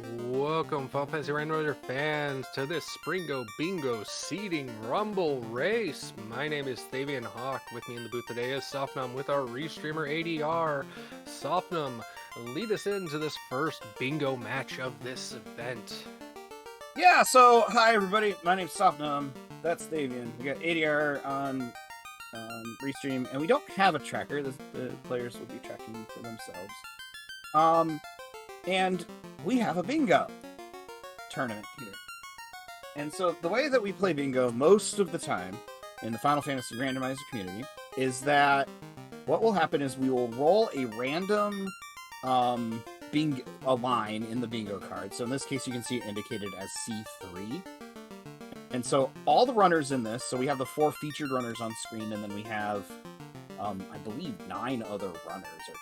Welcome, Final Fantasy Randomizer fans, to this Springo Bingo Seeding Rumble race. My name is Thavian Hawk. With me in the booth today is Sofnum with our restreamer ADR. Sofnum, lead us into this first bingo match of this event. Yeah, so hi everybody, my name's Sofnum, that's Davian. We got ADR on Restream, and we don't have a tracker. The players will be tracking for themselves. And we have a bingo tournament here. And so the way that we play bingo most of the time in the Final Fantasy Randomizer community is that what will happen is we will roll a random a line in the bingo card. So in this case, you can see it indicated as C3. And so all the runners in this, so we have the 4 featured runners on screen, and then we have, I believe, 9 other runners, or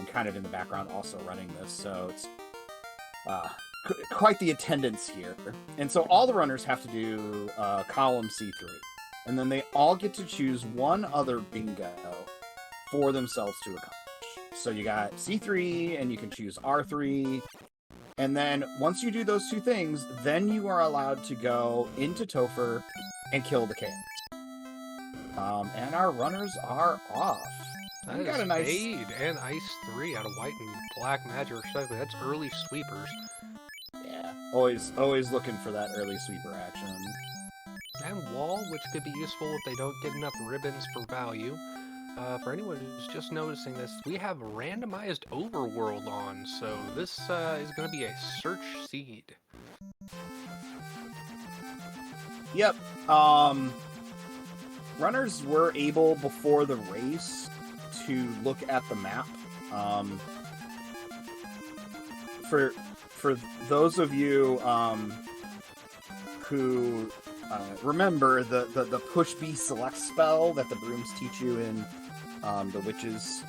8, kind of in the background also running this. So it's quite the attendance here. And so all the runners have to do column C3. And then they all get to choose one other bingo for themselves to accomplish. So you got C3, and you can choose R3. And then once you do those 2 things, then you are allowed to go into Topher and kill the chaos. And our runners are off. That is a nice Fade and Ice 3 out of White and Black Magic, respectively. That's early sweepers. Yeah, always looking for that early sweeper action. And Wall, which could be useful if they don't get enough ribbons for value. For anyone who's just noticing this, we have randomized Overworld on, so this is going to be a search seed. Yep. Runners were able, before the race, to look at the map. For those of you who remember the push B select spell that the brooms teach you in the witch's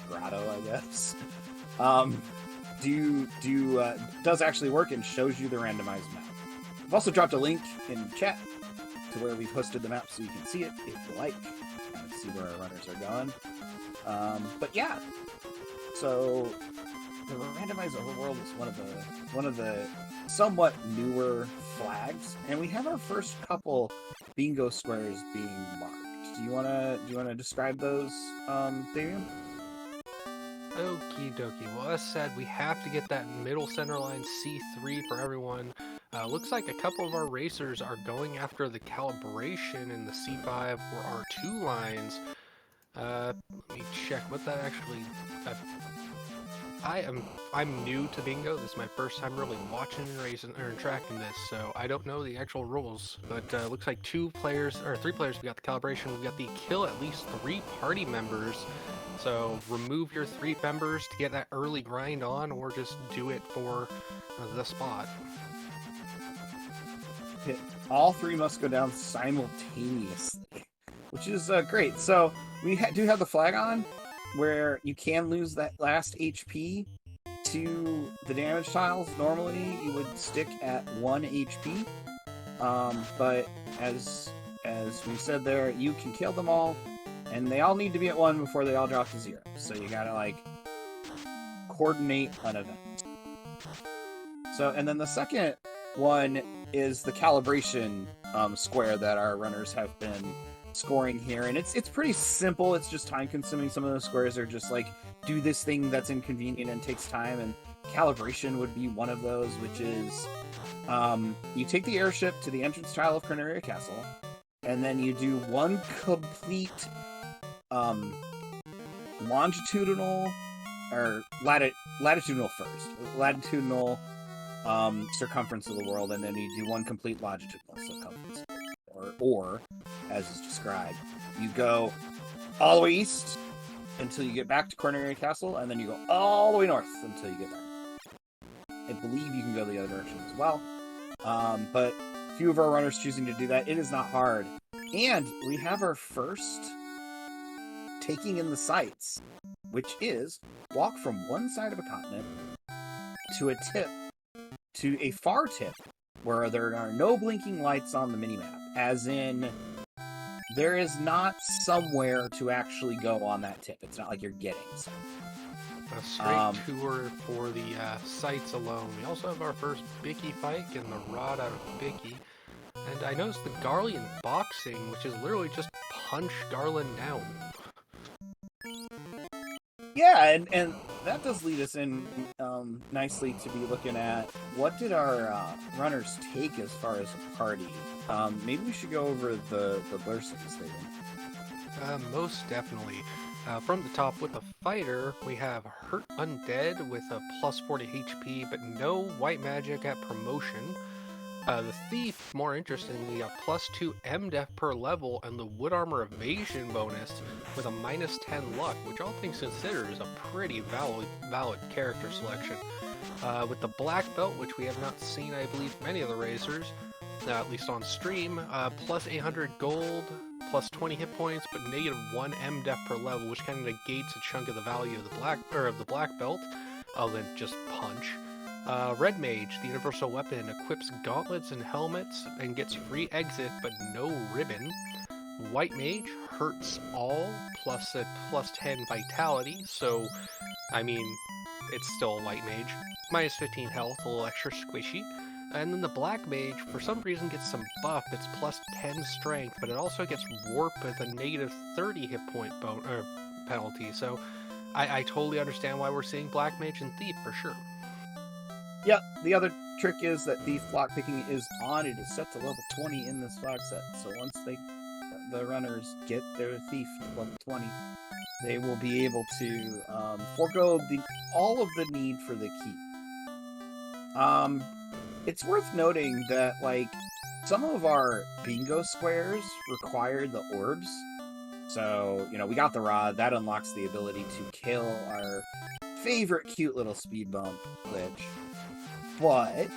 grotto, I guess, does actually work and shows you the randomized map. I've also dropped a link in chat to where we've hosted the map so you can see it if you like, kind of see where our runners are going. But yeah, so the randomized Overworld is one of the somewhat newer flags, and we have our first couple bingo squares being marked. Do you wanna describe those, Damian? Okie dokie. Well, as said, we have to get that middle center line C3 for everyone. Looks like a couple of our racers are going after the calibration in the C5 or R2 lines. Let me check what that actually... I'm new to bingo. This is my first time really watching and racing or tracking this, so I don't know the actual rules. But looks like 3 players. We got the calibration. We got the kill at least 3 party members. So remove your 3 members to get that early grind on, or just do it for the spot. All 3 must go down simultaneously, which is great. So we do have the flag on, where you can lose that last HP to the damage tiles. Normally, you would stick at 1 HP, but as we said there, you can kill them all, and they all need to be at 1 before they all drop to 0. So you gotta, like, coordinate an event. So, and then the second one is the calibration square that our runners have been scoring here, and it's pretty simple. It's just time consuming. Some of those squares are just like, do this thing that's inconvenient and takes time, and calibration would be one of those, which is you take the airship to the entrance tile of Corneria Castle, and then you do 1 complete longitudinal or latitudinal circumference of the world, and then you do 1 complete longitudinal circumference. Or, as is described, you go all the way east until you get back to Corneria Castle, and then you go all the way north until you get back. I believe you can go the other direction as well. But few of our runners choosing to do that. It is not hard. And we have our first taking in the sights, which is walk from one side of a continent to a tip, to a far tip, where there are no blinking lights on the minimap. As in, there is not somewhere to actually go on that tip. It's not like you're getting somewhere. A straight tour for the sights alone. We also have our first Bicky fight, getting the rod out of Bicky. And I noticed the Garlean boxing, which is literally just punch Garland down. Yeah, and that does lead us in nicely to be looking at what did our runners take as far as a party. Maybe we should go over the blessings there. Most definitely. From the top with the fighter, we have Hurt Undead with a plus 40 HP, but no white magic at promotion. The Thief, more interestingly, a plus 2 MDef per level, and the Wood Armor Evasion bonus with a minus 10 luck, which all things considered is a pretty valid character selection. With the Black Belt, which we have not seen, I believe, many of the Razors, at least on stream, plus 800 gold, plus 20 hit points, but negative 1 MDef per level, which kind of negates a chunk of the value of the Black Belt, other than just punch. Red Mage, the universal weapon, equips gauntlets and helmets and gets free exit but no ribbon. White Mage hurts all plus a plus 10 vitality, so I mean it's still a White Mage. Minus 15 health, a little extra squishy. And then the Black Mage, for some reason, gets some buff. It's plus 10 strength, but it also gets warp with a negative 30 hit point penalty. So I totally understand why we're seeing Black Mage and Thief for sure. Yep, the other trick is that Thief lockpicking is on. It is set to level 20 in this flag set. So once the runners get their Thief to level 20, they will be able to forego all of the need for the key. It's worth noting that, like, some of our bingo squares required the orbs. So, we got the rod. That unlocks the ability to kill our favorite cute little speed bump glitch. But,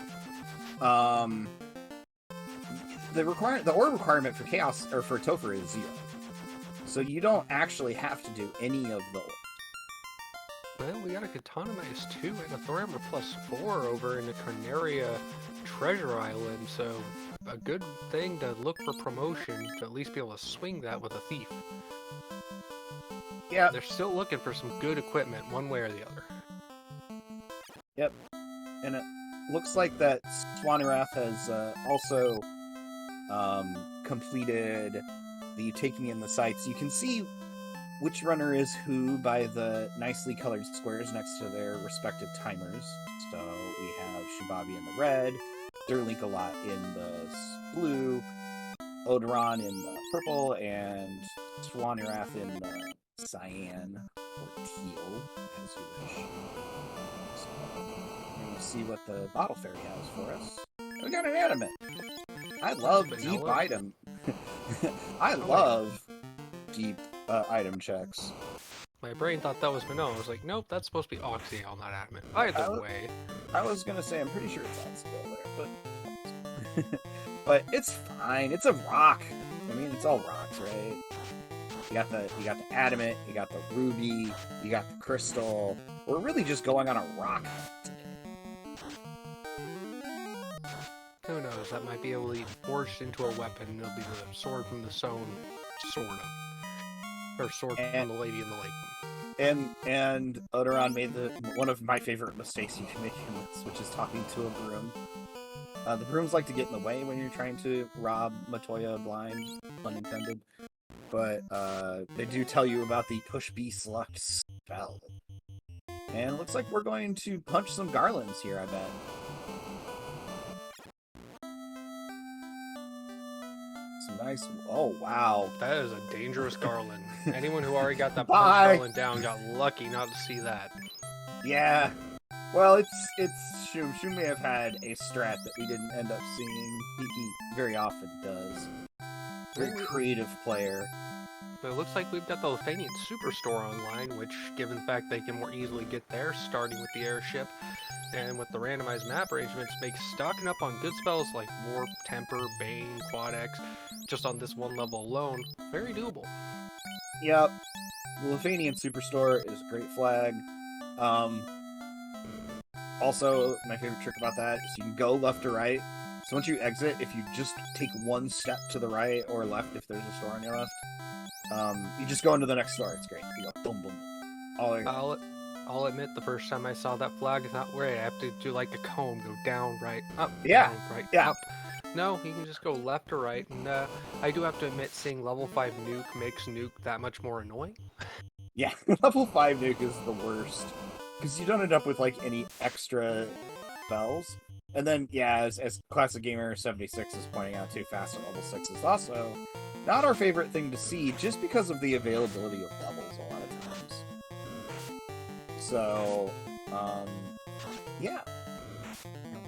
the orb requirement for Chaos, or for Topher, is 0. So you don't actually have to do any of the orbs. Well, we got a Katana-Mize 2 and a Thoramber plus 4 over in the Carnaria Treasure Island, so a good thing to look for promotion to at least be able to swing that with a Thief. Yeah. They're still looking for some good equipment, one way or the other. Yep. And it looks like that Swanirath has also completed the taking in the sights. You can see which runner is who by the nicely colored squares next to their respective timers. So we have Shibabi in the red, Durlinkalot in the blue, Odoron in the purple, and Swanirath in the cyan or teal, as you wish. So we're going to see what the Bottle Fairy has for us. We got an animate. I love deep item. I love deep item checks. My brain thought that was vanilla. I was like, nope, that's supposed to be Oxyale, not adamant. Either way. I was gonna say, I'm pretty sure it's on still there, but but it's fine. It's a rock. I mean, it's all rocks, right? You got the adamant, you got the ruby, you got the crystal. We're really just going on a rock today. Who knows? That might be able to be forged into a weapon. It'll be the sword from the stone, sort of. Or sword from the Lady in the Lake. And Odoron made one of my favorite mistakes you can make in this, which is talking to a broom. The brooms like to get in the way when you're trying to rob Matoya blind, unintended. But they do tell you about the Push Beast Luck spell. And it looks like we're going to punch some garlands here, I bet. Nice. Oh, wow. That is a dangerous garland. Anyone who already got that punch garland down got lucky not to see that. Yeah. Well, it's Shum. Shum may have had a strat that we didn't end up seeing. He very often does. Very creative player. But it looks like we've got the Lithanian Superstore online, which, given the fact they can more easily get there, starting with the airship, and with the randomized map arrangements, makes stocking up on good spells like Warp, Temper, Bane, Quad X, just on this one level alone, very doable. Yep. The Lithanian Superstore is a great flag. Also, my favorite trick about that is you can go left or right. So once you exit, if you just take one step to the right or left, if there's a store on your left, you just go into the next store. It's great. You go boom, boom, boom. I'll I'll admit the first time I saw that flag, it's not right. I have to do like a comb, go down, right, up, Yeah, down, right, yeah. up. No, you can just go left or right, and I do have to admit seeing level 5 nuke makes nuke that much more annoying. Yeah, level 5 nuke is the worst. Because you don't end up with, like, any extra spells. And then, yeah, as Classic Gamer 76 is pointing out too, fast at level 6 is also not our favorite thing to see, just because of the availability of levels a lot of times. So, yeah.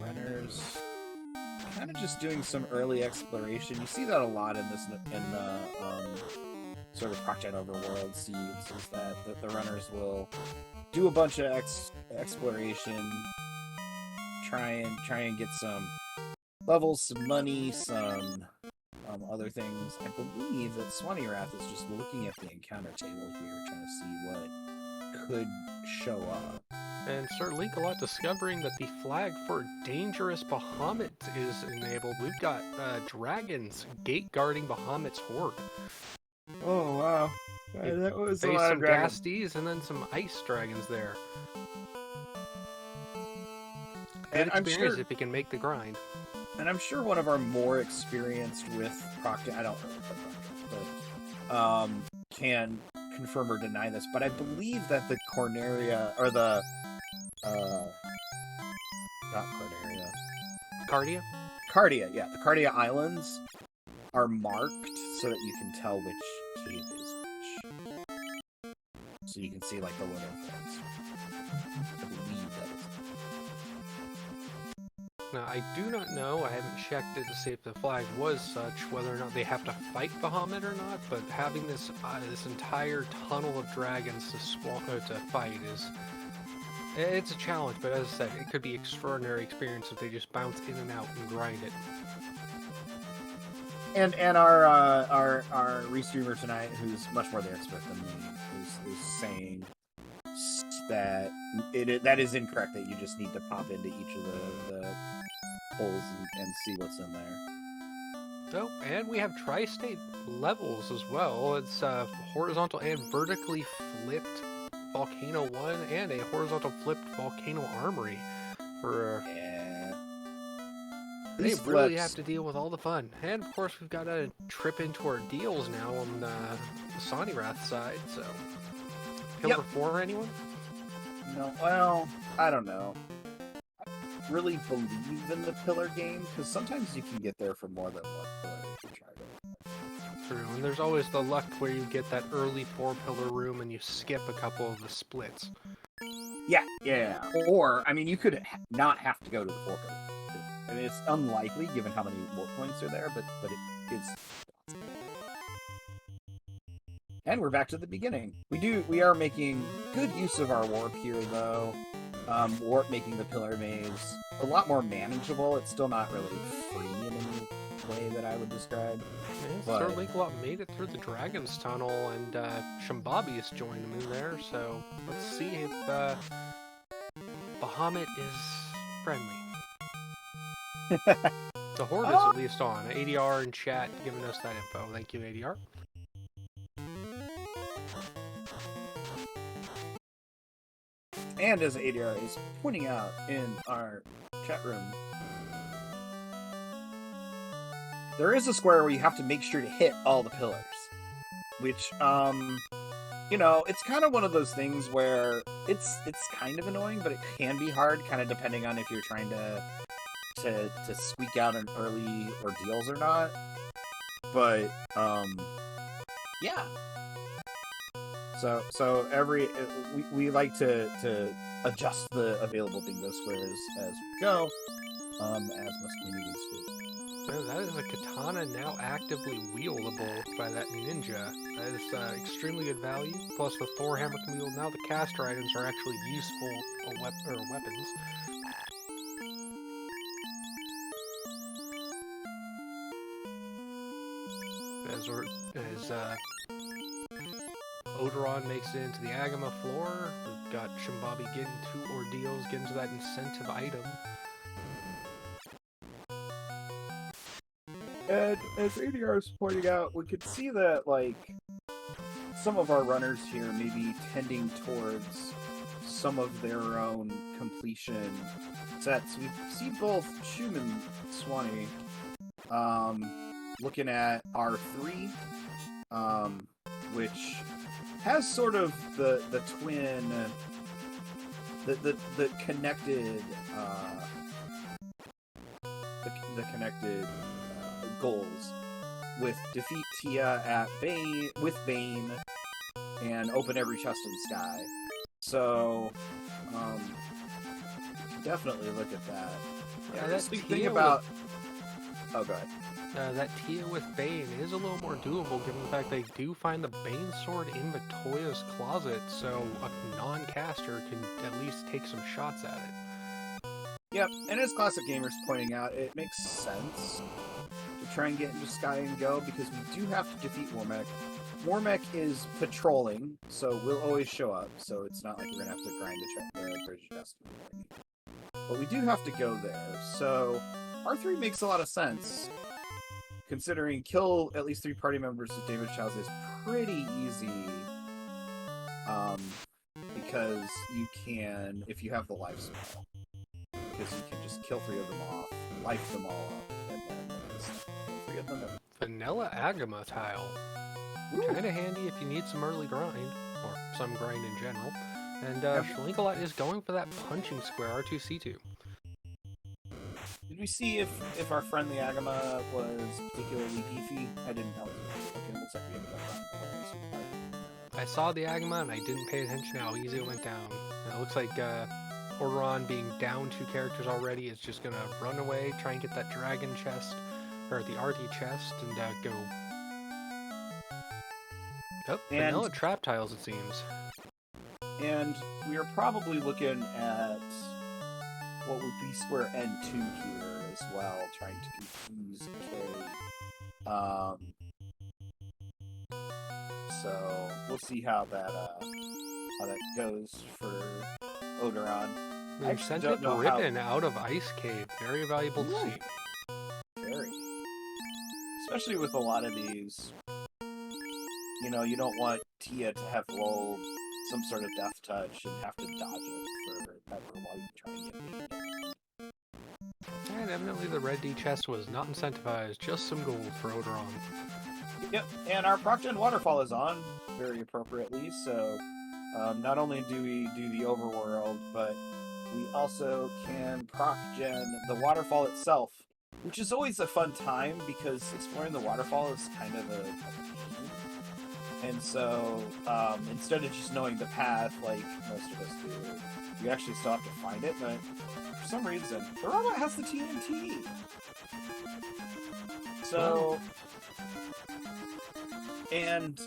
Runners kind of just doing some early exploration. You see that a lot in this, in the sort of Project Overworld seeds, is that the runners will do a bunch of exploration, try and get some levels, some money, some other things. I believe that Swanee Wrath is just looking at the encounter table here, trying to see what could show up. And Sir Link-a-Lot discovering that the flag for Dangerous Bahamut is enabled. We've got dragons gate guarding Bahamut's horde. Oh wow, that was a Face lot some of dragons. Ghasties and then some ice dragons there. Good And I'm experience sure, if you can make the grind. and I'm sure one of our more experienced with Proctor, I don't really play Proctor, but can confirm or deny this. But I believe that the Corneria, or the not Corneria, Cardia? Cardia, yeah, the Cardia Islands are marked so that you can tell which cave is which. So you can see, like, the little things. I believe that is. Now, I do not know, I haven't checked it to see if the flag was such, whether or not they have to fight Bahamut or not, but having this this entire tunnel of dragons to fight is... It's a challenge, but as I said, it could be extraordinary experience if they just bounce in and out and grind it. And our restreamer tonight, who's much more the expert than me, is saying that that is incorrect. That you just need to pop into each of the holes and see what's in there. Oh, and we have tri-state levels as well. It's horizontal and vertically flipped Volcano 1 and a horizontal flipped Volcano Armory. For they These really flips- have to deal with all the fun. And of course, we've got to trip into our deals now on the Swanee Wrath side. So, Pillar 4, anyone? No, well, I don't know. I really believe in the pillar game, because sometimes you can get there for more than one pillar if you try to. True, and there's always the luck where you get that early 4-pillar room and you skip a couple of the splits. Yeah. Or, I mean, you could not have to go to the 4 pillar. I mean, it's unlikely given how many warp points are there, but it is. And we're back to the beginning. We are making good use of our warp here, though. Warp making the pillar maze a lot more manageable. It's still not really free in any way that I would describe. Yeah, Sir Link-a-Lot made it through the Dragon's Tunnel, and Shimbabi has joined him in there, so let's see if Bahamut is friendly. The Horde is at least on. ADR in chat giving us that info. Thank you, ADR. And as ADR is pointing out in our chat room, there is a square where you have to make sure to hit all the pillars. Which, you know, it's kind of one of those things where it's kind of annoying, but it can be hard, kind of depending on if you're trying to squeak out an early ordeals or not. But, yeah. So we like to adjust the available bingo squares as we go, as most communities do. Man, that is a katana now actively wieldable by that ninja. That is extremely good value. Plus the Thor hammer can wield. Now the caster items are actually useful weapons. As Odoron makes it into the Agama floor, we've got Shimbabi getting 2 ordeals, getting to that incentive item. And as ADR is pointing out, we could see that, like, some of our runners here may be tending towards some of their own completion sets. We see both Shum and Swanee looking at R3, which has sort of the twin, the connected the connected goals with defeat Tia at Bane with Bane and open every chest in the sky. So definitely look at that. Yeah, Just that think Tia about. Oh, go ahead. That Tia with Bane is a little more doable given the fact they do find the Bane sword in Matoya's closet, so a non-caster can at least take some shots at it. Yep, and as Classic Gamers pointing out, it makes sense to try and get into Sky and Go because we do have to defeat Wormek. Wormek is patrolling, so we'll always show up, so it's not like we're going to have to grind to check the Bridge of Destiny. But we do have to go there, so R3 makes a lot of sense. Considering kill at least 3 party members with David Chow's is pretty easy. Because you can, if you have the life spell, because you can just kill 3 of them off, life them all up, and then just kill 3 of them. Vanilla Agama tile. Kind of handy if you need some early grind, or some grind in general. And Schlinkalot is going for that punching square R2C2. Did we see if our friend the Agama was particularly beefy? I didn't know. It looks like we ended up. I saw the Agama and I didn't pay attention to how easy it went down. It looks like Orderon being down 2 characters already is just gonna run away, try and get that dragon chest, or the RT chest, and go. Oh, vanilla trap tiles it seems. And we are probably looking at what would be square N2 here as well, trying to confuse Carry. So we'll see how that goes for Odoron. We've sent it Ribbon out of Ice Cave. Very valuable to see. Very. Especially with a lot of these. You know, you don't want Tia to have rolled some sort of death touch and have to dodge it forever while you try and get beat. And evidently the red D chest was not incentivized, just some gold for Odoron. Yep, and our proc gen waterfall is on, very appropriately, so not only do we do the overworld, but we also can proc gen the waterfall itself, which is always a fun time because exploring the waterfall is kind of a and so, instead of just knowing the path like most of us do, you actually still have to find it, but for some reason, the robot has the TNT! So, and...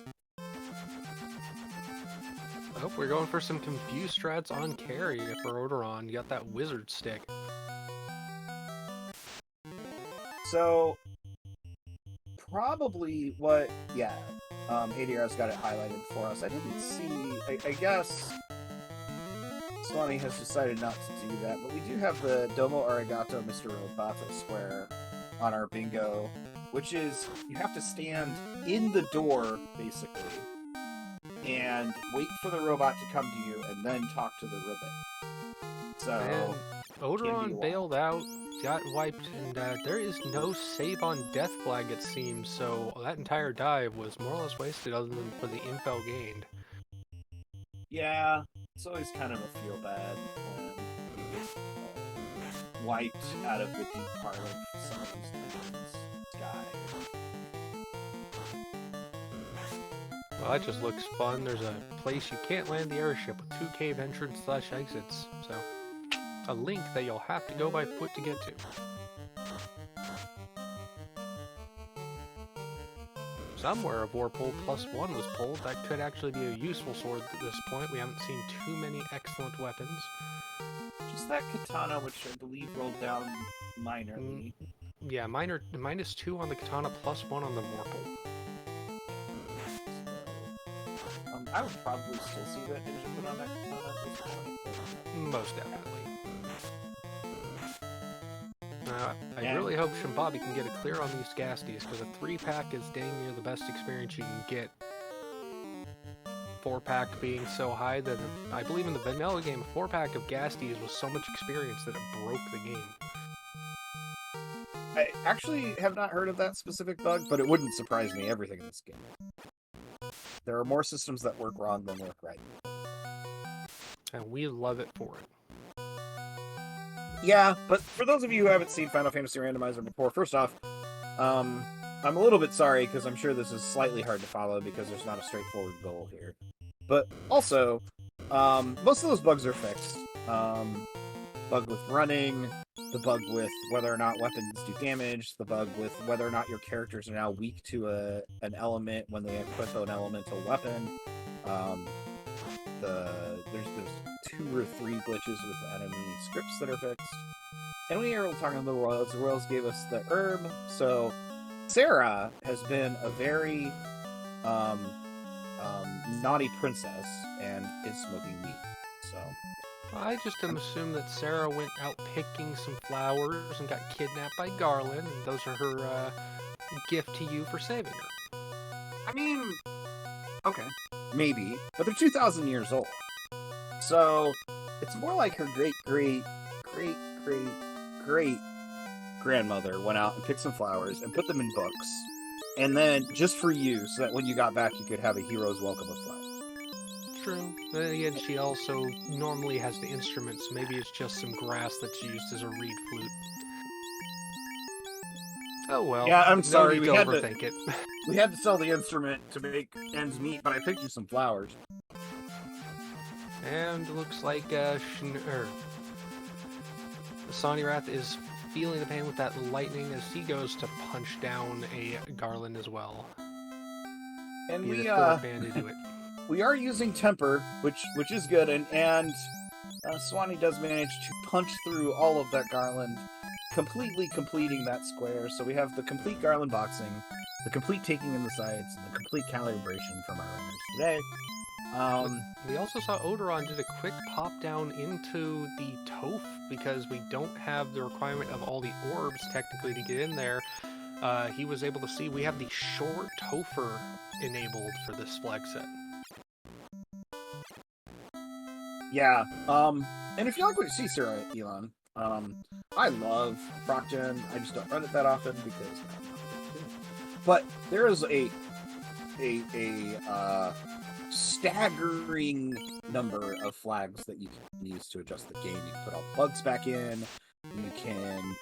Oh, we're going for some confused strats on carry for Odoron. You got that wizard stick. So, probably what... Yeah. ADR's got it highlighted for us. I didn't see... I guess Swanee has decided not to do that, but we do have the Domo Arigato Mr. Roboto square on our bingo, which is you have to stand in the door, basically, and wait for the robot to come to you, and then talk to the ribbon. So... And Odoron bailed out, got wiped, and there is no save on Death Flag, it seems, so that entire dive was more or less wasted other than for the infel gained. Yeah, it's always kind of a feel bad when you get wiped out of the deep part of some of these sky. Well, that just looks fun. There's a place you can't land the airship with 2 cave entrance/exits, so... a link that you'll have to go by foot to get to. Somewhere a Vorpal +1 was pulled. That could actually be a useful sword at this point. We haven't seen too many excellent weapons. Just that katana, which I believe rolled down minorly. Yeah, -2 on the katana, +1 on the Vorpal. I would probably still see that ninja put on that katana at this point. Most definitely. I really hope Shimbabi can get a clear on these Gasties, because a 3-pack is dang near the best experience you can get 4-pack being so high that I believe in the vanilla game, a 4-pack of Gasties was so much experience that it broke the game. I actually have not heard of that specific bug, but it wouldn't surprise me, everything in this game. There are more systems that work wrong than work right. And we love it for it. Yeah, but for those of you who haven't seen Final Fantasy Randomizer before, first off, I'm a little bit sorry because I'm sure this is slightly hard to follow because there's not a straightforward goal here. But also, most of those bugs are fixed. Bug with running, the bug with whether or not weapons do damage, the bug with whether or not your characters are now weak to an element when they equip an elemental weapon. There's 2 or 3 glitches with enemy scripts that are fixed. And we are talking about the Royals. The Royals gave us the herb, so Sarah has been a very naughty princess and is smoking weed. So I just assume that Sarah went out picking some flowers and got kidnapped by Garland, and those are her gift to you for saving her. I mean, okay, maybe, but they're 2,000 years old. So it's more like her great grandmother went out and picked some flowers and put them in books, and then just for you, so that when you got back, you could have a hero's welcome of flowers. True. Then again, she also normally has the instruments. Maybe it's just some grass that's used as a reed flute. Oh well. Yeah, I'm sorry. We had to overthink it. We had to sell the instrument to make ends meet, but I picked you some flowers. And looks like Sonny Wrath is feeling the pain with that lightning as he goes to punch down a Garland as well. And Be we the fourth man to do it. We are using temper, which is good, and Swanee does manage to punch through all of that Garland, completely completing that square. So we have the complete Garland boxing, the complete taking in the sides, and the complete calibration from our runners today. We also saw Odoron did a quick pop down into the Toph because we don't have the requirement of all the orbs technically to get in there. He was able to see we have the short Topher enabled for this flag set. Yeah, and if you like what you see, Sarah Elon, I love ProcGen. I just don't run it that often because I'm not good. But there is a staggering number of flags that you can use to adjust the game. You can put all the bugs back in. You can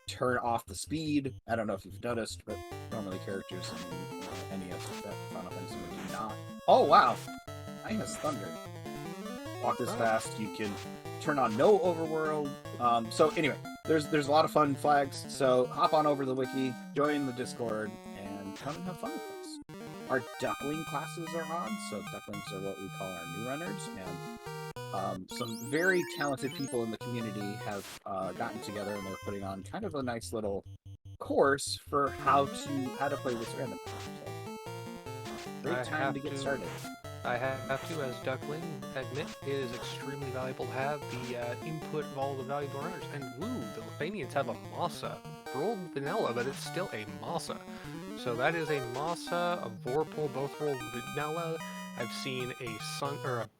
turn off the speed. I don't know if you've noticed, but normally characters in NES Final Fantasy do not. Oh wow, I has thunder. Walk this fast. You can turn on no overworld. So anyway, there's a lot of fun flags. So hop on over to the wiki, join the Discord, and come and have fun with us. Our duckling classes are on, so ducklings are what we call our new runners, and some very talented people in the community have gotten together and they're putting on kind of a nice little course for how to play this random. So great time to get started. I have to, as Duckling, admit it is extremely valuable to have the input of all the valuable runners. And woo, the Lithanians have a Masa. Rolled vanilla, but it's still a Masa. So that is a Masa, a Vorpal, both rolled vanilla. I've seen a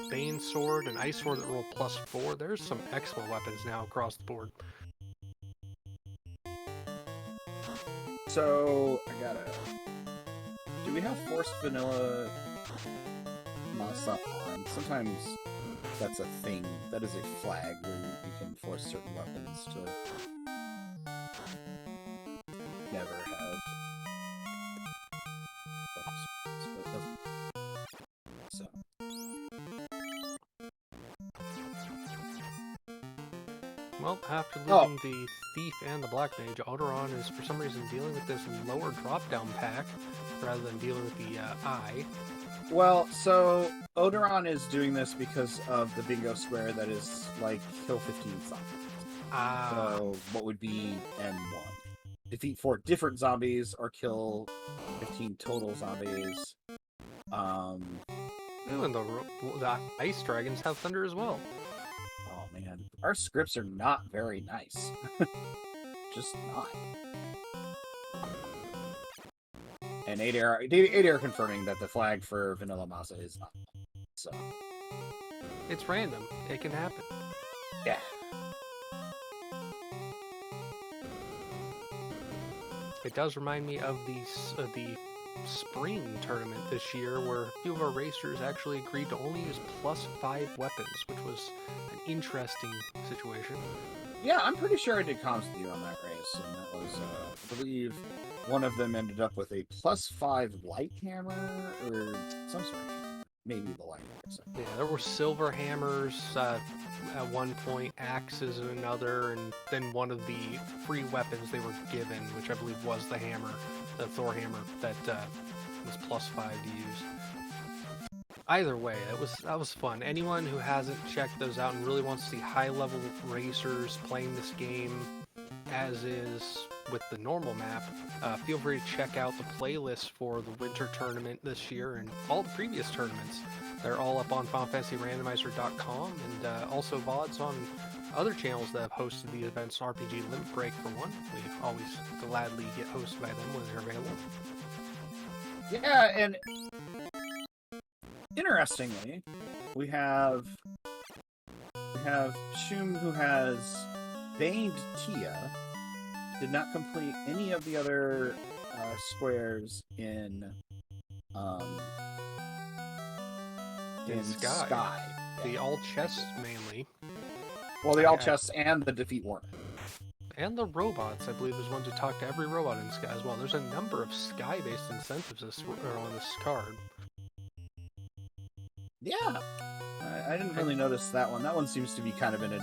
Bane sword, an Ice sword that rolled +4. There's some excellent weapons now across the board. So do we have forced vanilla Masa on? Sometimes that's a thing. That is a flag where you can force certain weapons to never have. So. Well, after losing the Thief and the Black Mage, Odoron is for some reason dealing with this lower drop-down pack rather than dealing with the Eye. Well, so Odoron is doing this because of the bingo square that is like kill 15 zombies. So what would be N1? Defeat 4 different zombies or kill 15 total zombies. Ooh, and the Ice Dragons have thunder as well. Oh man, our scripts are not very nice. Just not. And 8AR confirming that the flag for Vanilla Masa is not. So It's random. It can happen. yeah. It does remind me of the spring tournament this year, where a few of our racers actually agreed to only use +5 weapons, which was an interesting situation. Yeah, I'm pretty sure I did comms with you on that race, and that was, I believe, one of them ended up with a +5 light hammer or some sort of hammer. Maybe the light hammer. So. Yeah, there were silver hammers at one point, axes at another, and then one of the free weapons they were given, which I believe was the hammer, the Thor hammer, that was +5 to use. Either way, that was fun. Anyone who hasn't checked those out and really wants to see high-level racers playing this game as is with the normal map, feel free to check out the playlist for the winter tournament this year and all the previous tournaments. They're all up on FinalFantasyRandomizer.com, and also VODs on other channels that have hosted the events. RPG Limit Break, for one. We always gladly get hosted by them when they're available. Yeah, and interestingly, we have Shum, who has banged Tia, did not complete any of the other squares in Sky. The all chests mainly. Well, the all chests and the defeat warning. And the robots, I believe, is one to talk to every robot in Sky as well. There's a number of Sky-based incentives on this card. Yeah, I didn't really notice that one. That one seems to be kind of in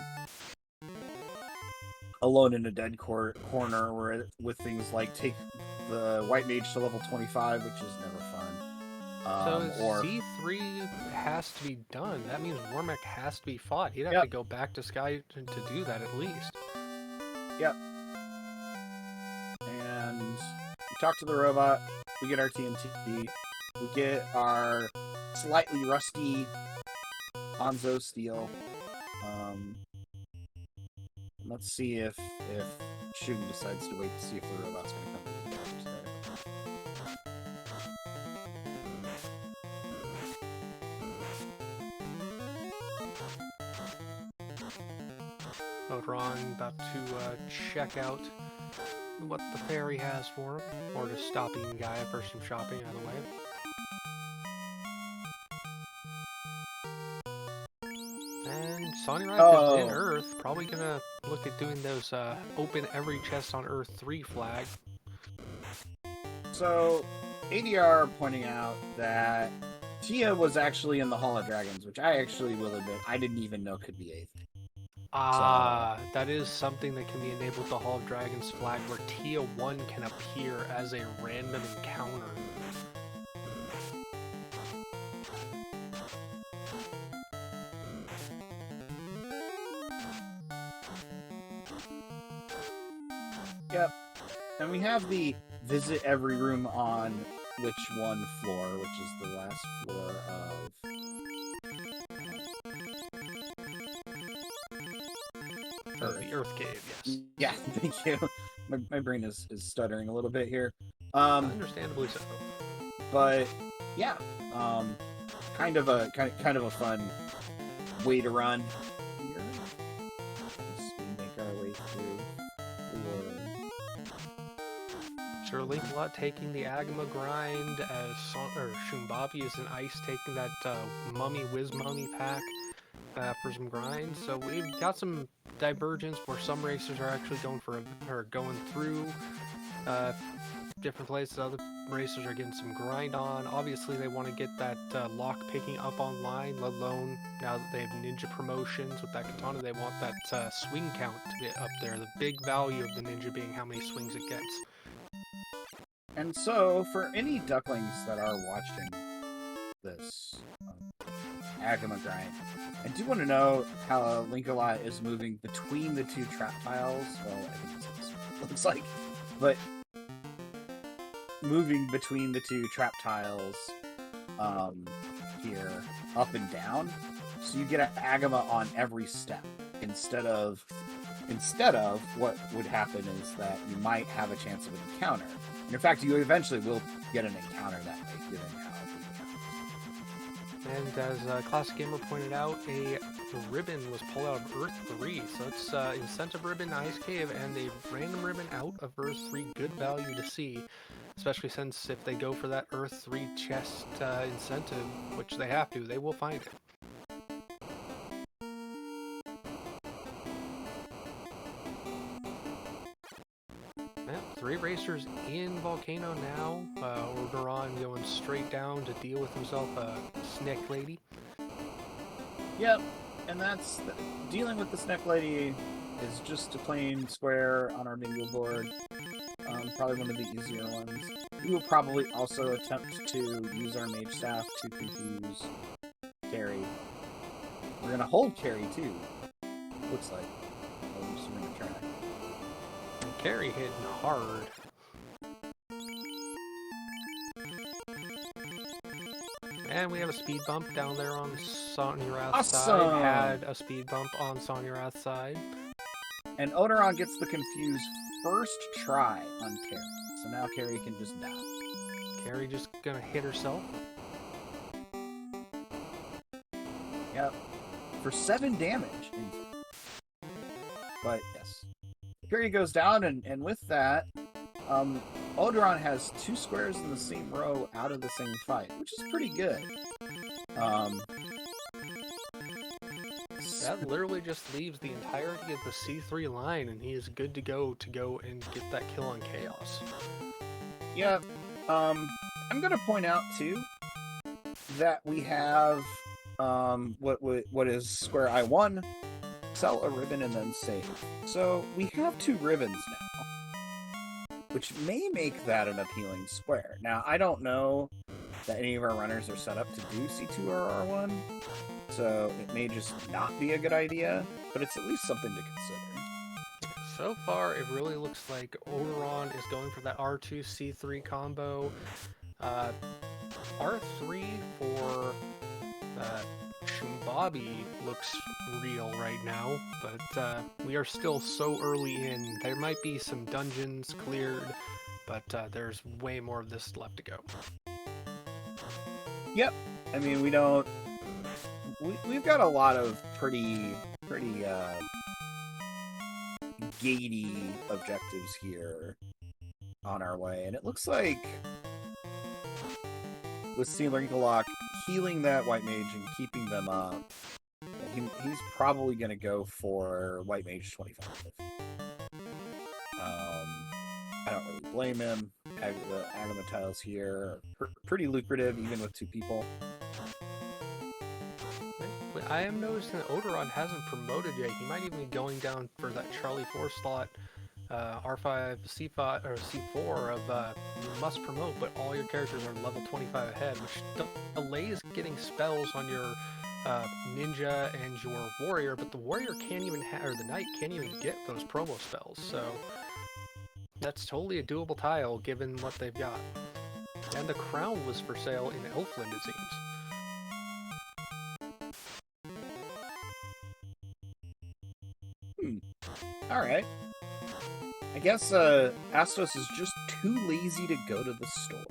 alone in a dead corner, where with things like take the white mage to level 25, which is never fun. So C3 has to be done. That means Wormek has to be fought. He'd have to go back to Sky to do that at least. Yep. And we talk to the robot. We get our TNT. We get our slightly rusty Hanzo steel. Let's see if Shun decides to wait to see if the robot's going to come to the dark side. Ron about to check out what the fairy has for him, or just stopping Gaia for some shopping out of the way. And Sonny in Earth, probably gonna look at doing those open every chest on Earth 3 flag. So, ADR pointing out that Tia was actually in the Hall of Dragons, which I actually will admit I didn't even know could be a thing. That is something that can be enabled with the Hall of Dragons flag, where Tia 1 can appear as a random encounter. Yep. And we have the visit every room on which one floor, which is the last floor of... The Earth Cave, yes. Yeah, thank you. My brain is stuttering a little bit here. Understandably so. But yeah, kind of a fun way to run here. As we make our way through the world. Sure, Link-a-Lot taking the Agama grind as Shumbavi is an ice taking that Mummy Wiz Mummy pack for some grinds. So we've got some divergence where some racers are actually going through different places. Other racers are getting some grind on. Obviously, they want to get that lock picking up online, let alone now that they have ninja promotions with that katana, they want that swing count to get up there. The big value of the ninja being how many swings it gets. And so, for any ducklings that are watching this Agama grind, I do want to know how Link-a-Lot is moving between the two trap tiles. Well, I think that's what it looks like. But moving between the two trap tiles here, up and down. So you get an Agama on every step. Instead of what would happen is that you might have a chance of an encounter. And in fact, you eventually will get an encounter that way, given how the encounter is. And as Classic Gamer pointed out, a ribbon was pulled out of Earth 3. So it's Incentive Ribbon, Ice Cave, and a random ribbon out of Earth 3. Good value to see, especially since if they go for that Earth 3 chest incentive, which they have to, they will find it. Yeah, 3 racers in Volcano now. Orderon going straight down to deal with himself a Snake Lady. Yep, and that's dealing with the Snake Lady is just a plain square on our bingo board. Probably one of the easier ones. We will probably also attempt to use our Mage Staff to confuse Carry. We're gonna hold Carry too. Looks like. So we're gonna try. Carry hitting hard. And we have a speed bump down there on Sonirath's side. Had a speed bump on Sonirath's side. And Odoron gets the confuse first try on Carry. So now Carry can just die. Carry just gonna hit herself. Yep. For 7 damage. But yes. Carry goes down, and with that, Odoron has 2 squares in the same row out of the same fight, which is pretty good. That literally just leaves the entirety of the C3 line, and he is good to go and get that kill on Chaos. Yeah, I'm gonna point out too that we have what is square I1, sell a ribbon and then save. So we have 2 ribbons now, which may make that an appealing square. Now I don't know that any of our runners are set up to do C2 or R1, so it may just not be a good idea, but it's at least something to consider. So far, it really looks like Odoron is going for that R2 C3 combo. R3 for Shumbabi looks real right now, but we are still so early in. There might be some dungeons cleared, but there's way more of this left to go. Yep. I mean, we've got a lot of pretty gatey objectives here on our way, and it looks like with Sealingalok healing that White Mage and keeping them up, he's probably going to go for White Mage 25. I don't really blame him. The Agama tiles here are pretty lucrative, even with 2 people. I am noticing that Odoron hasn't promoted yet. He might even be going down for that Charlie 4 slot, R5, C5, or C4 of you must promote, but all your characters are level 25 ahead, which delays getting spells on your ninja and your warrior, but the warrior can't even or the knight can't even get those promo spells, so that's totally a doable tile given what they've got. And the crown was for sale in Elfland, it seems. Alright. I guess Astos is just too lazy to go to the store.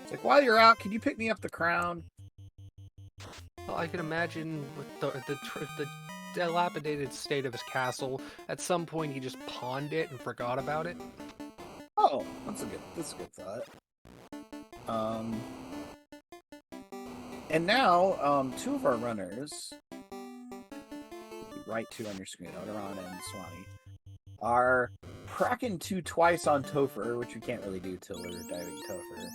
It's like, while you're out, can you pick me up the crown? Well, I can imagine with the dilapidated state of his castle, at some point he just pawned it and forgot about it. Oh, that's a good thought. And now, 2 of our runners, right 2 on your screen, Odoron and Swanee, are cracking 2 twice on Topher, which we can't really do till we're diving Topher,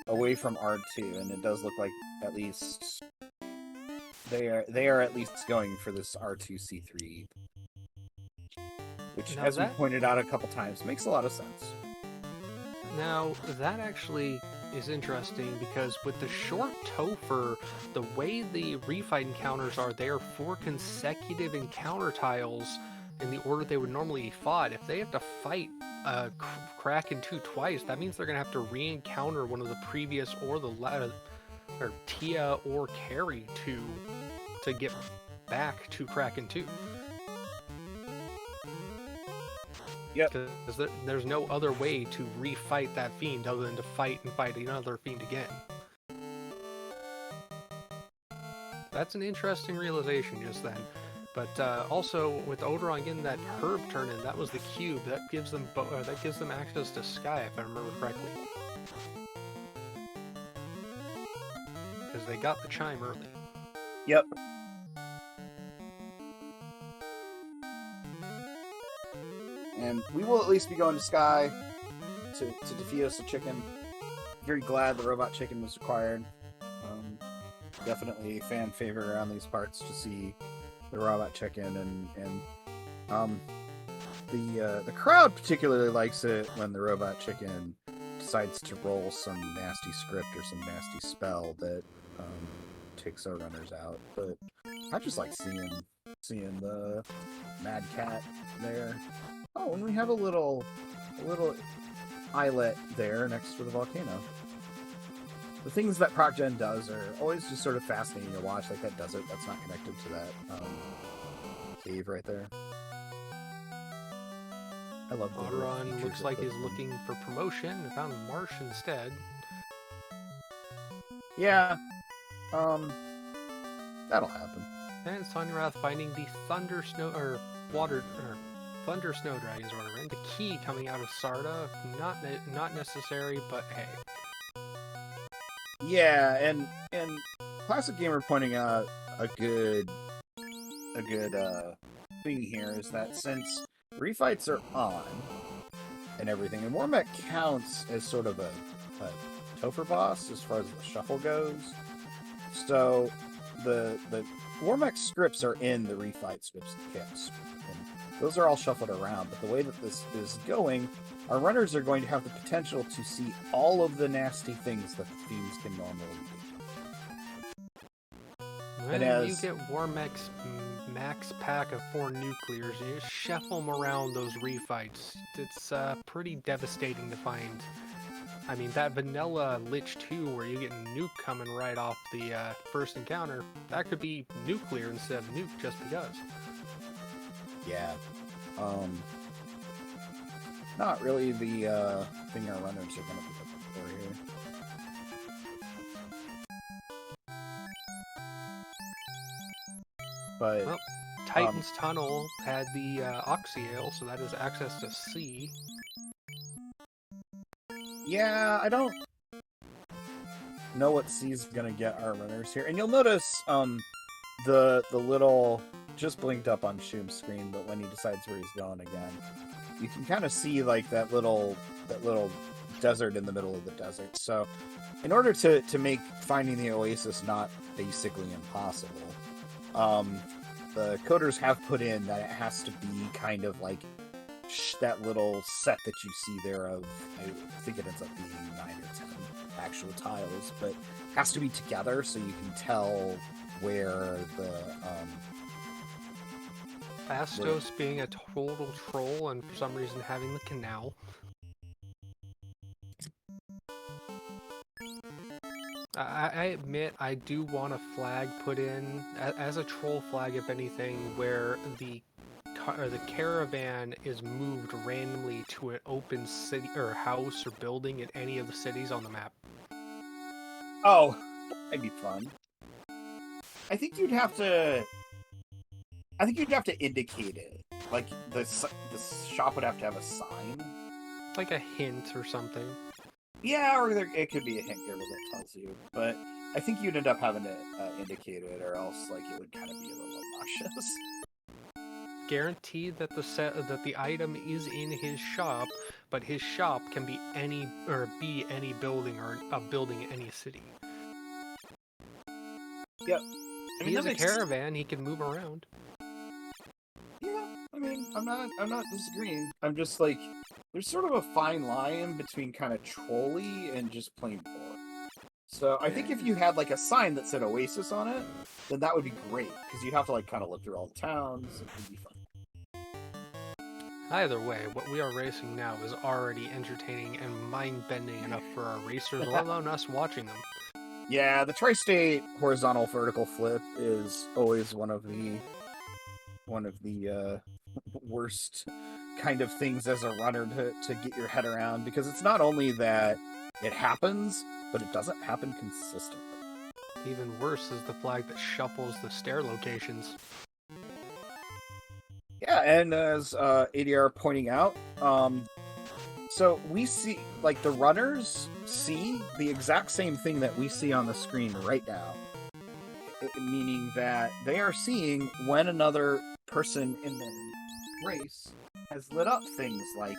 away from R2, and it does look like at least they are at least going for this R2 C3, which, now as we pointed out a couple times, makes a lot of sense. Now, that actually is interesting because with the short Topher, the way the refight encounters are, they are 4 consecutive encounter tiles in the order they would normally be fought. If they have to fight Kraken 2 twice, that means they're going to have to re-encounter one of the previous or the or Tia or Carry 2 to get back to Kraken 2. Yep. Because there's no other way to refight that Fiend other than to fight and fight another Fiend again. That's an interesting realization just then. But also with Odoron getting that herb turn in, that was the cube that gives them access to Sky, if I remember correctly, because they got the chime early. Yep. And we will at least be going to Sky to defeat us a chicken. Very glad the robot chicken was required. Definitely a fan favorite around these parts to see the robot chicken, and the crowd particularly likes it when the robot chicken decides to roll some nasty script or some nasty spell that takes our runners out. But I just like seeing the Mad Cat there. Oh, and we have a little islet there next to the volcano. The things that ProcGen does are always just sort of fascinating to watch, like that desert that's not connected to that cave right there. I love the Odoron looks like he's looking for promotion and found Marsh instead. Yeah, that'll happen. And Sonirath finding the Thunder Snow Dragons, or whatever, and the key coming out of Sarda. Not necessary, but hey. Yeah, and Classic Gamer pointing out a good thing here is that since refights are on and everything, and Warmech counts as sort of a Topher boss as far as the shuffle goes. So the Warmech scripts are in the refight scripts and kits. And those are all shuffled around, but the way that this is going, our runners are going to have the potential to see all of the nasty things that the Fiends can normally do. When you get Warmech's max pack of 4 nuclears, you just shuffle them around those refights. It's pretty devastating to find. I mean, that vanilla Lich 2 where you get nuke coming right off the first encounter, that could be nuclear instead of nuke just because. Yeah. Not really the thing our runners are going to be looking for here. But well, Titan's Tunnel had the Oxyale, so that is access to C. Yeah, I don't know what C's gonna get our runners here. And you'll notice the little just blinked up on Shoom's screen, but when he decides where he's going again, you can kind of see like that little desert in the middle of the desert. So in order to make finding the oasis not basically impossible, the coders have put in that it has to be kind of like that little set that you see there of, I think it ends up being 9 or 10 actual tiles, but has to be together so you can tell where the Fastos being a total troll and for some reason having the canal. I admit I do want a flag put in as a troll flag, if anything, where the caravan is moved randomly to an open city or house or building in any of the cities on the map. Oh, that'd be fun. I think you'd have to indicate it. Like the shop would have to have a sign, like a hint or something. Yeah, or it could be a hint here that tells you. But I think you'd end up having to indicate it, or else like it would kind of be a little obnoxious. Guaranteed that the item is in his shop, but his shop can be any building or a building in any city. Yep. I mean, he has a caravan, he can move around. Yeah, I mean, I'm not disagreeing. I'm just like, there's sort of a fine line between kind of trolly and just plain bored. So I think if you had like a sign that said Oasis on it, then that would be great, because you'd have to like kind of look through all the towns. It would be fun. Either way, what we are racing now is already entertaining and mind-bending enough for our racers, let alone us watching them. Yeah, the tri-state horizontal vertical flip is always one of the worst kind of things as a runner to get your head around, because it's not only that it happens, but it doesn't happen consistently. Even worse is the flag that shuffles the stair locations. Yeah, and as ADR pointing out, so we see, like, the runners see the exact same thing that we see on the screen right now. Meaning that they are seeing when another person in the race has lit up things like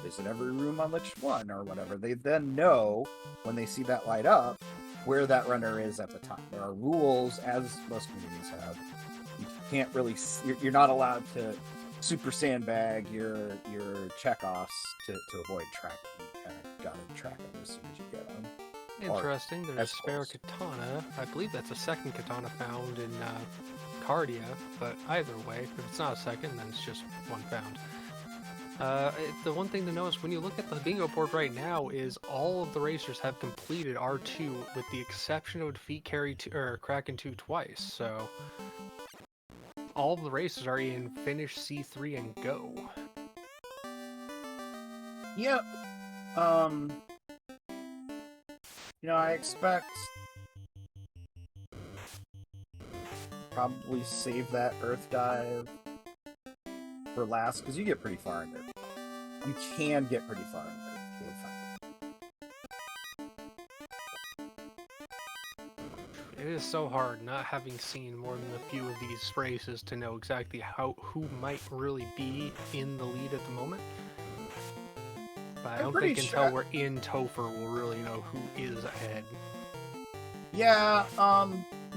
visit every room on which one or whatever. They then know when they see that light up where that runner is at the time. There are rules, as most communities have. You can't really, you're not allowed to super sandbag your checkoffs to avoid tracking. You kind of gotta track them as soon as you get them. Interesting. There's a spare katana. I believe that's a second katana found in Cardia, but either way, if it's not a second, then it's just one found. The one thing to notice when you look at the bingo board right now is all of the racers have completed R2 with the exception of defeat Kraken 2 twice. So all of the racers are in finish C3 and go. Yep. I expect probably save that Earth dive for last, because you get pretty far in there. You can get pretty far in there. It is so hard not having seen more than a few of these races to know exactly who might really be in the lead at the moment. But I don't think until we're in Topher we'll really know who is ahead. Yeah,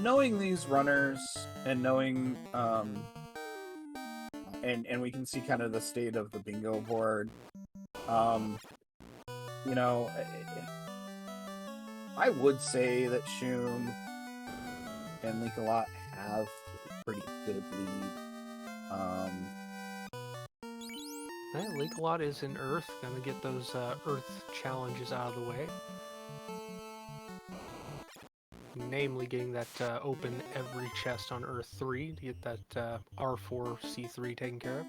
knowing these runners and knowing and we can see kind of the state of the bingo board. I would say that Shum and Linkalot have a pretty good lead. Linkalot is in Earth, gonna get those Earth challenges out of the way. Namely, getting that open every chest on Earth 3 to get that R4 C3 taken care of.